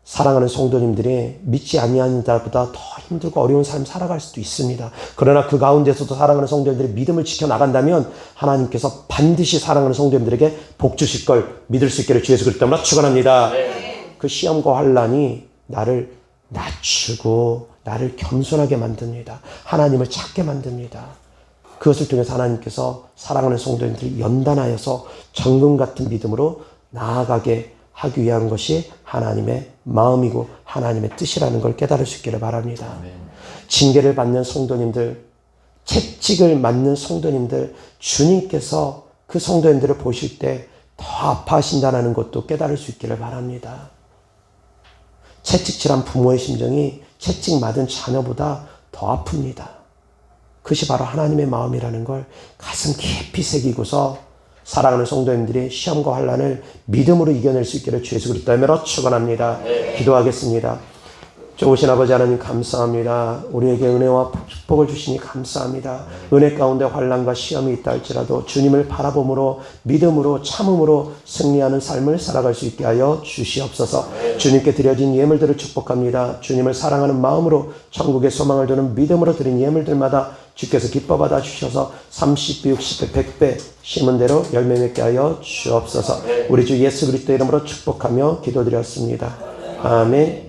사랑하는 성도님들이 믿지 아니하는 자보다 더 힘들고 어려운 삶 살아갈 수도 있습니다. 그러나 그 가운데서도 사랑하는 성도님들이 믿음을 지켜나간다면 하나님께서 반드시 사랑하는 성도님들에게 복 주실 걸 믿을 수 있기를 주 예수 그리스도 이름으로 축원합니다. 그 시험과 환난이 나를 낮추고 나를 겸손하게 만듭니다. 하나님을 찾게 만듭니다. 그것을 통해서 하나님께서 사랑하는 성도님들이 연단하여서 정금 같은 믿음으로 나아가게 하기 위한 것이 하나님의 마음이고 하나님의 뜻이라는 걸 깨달을 수 있기를 바랍니다. 징계를 받는 성도님들, 채찍을 맞는 성도님들, 주님께서 그 성도님들을 보실 때 더 아파하신다는 것도 깨달을 수 있기를 바랍니다. 채찍질한 부모의 심정이 채찍 맞은 자녀보다 더 아픕니다. 그것이 바로 하나님의 마음이라는 걸 가슴 깊이 새기고서 사랑하는 성도님들이 시험과 환난을 믿음으로 이겨낼 수 있기를 주 예수 그리스도 이름으로 축원합니다. 기도하겠습니다. 좋으신 아버지 하나님 감사합니다. 우리에게 은혜와 축복을 주시니 감사합니다. 은혜 가운데 환난과 시험이 있다 할지라도 주님을 바라봄으로 믿음으로 참음으로 승리하는 삶을 살아갈 수 있게 하여 주시옵소서. 주님께 드려진 예물들을 축복합니다. 주님을 사랑하는 마음으로 천국의 소망을 두는 믿음으로 드린 예물들마다 주께서 기뻐 받아 주셔서 30배, 60배, 100배 심은 대로 열매 맺게 하여 주옵소서. 우리 주 예수 그리스도 이름으로 축복하며 기도드렸습니다. 아멘.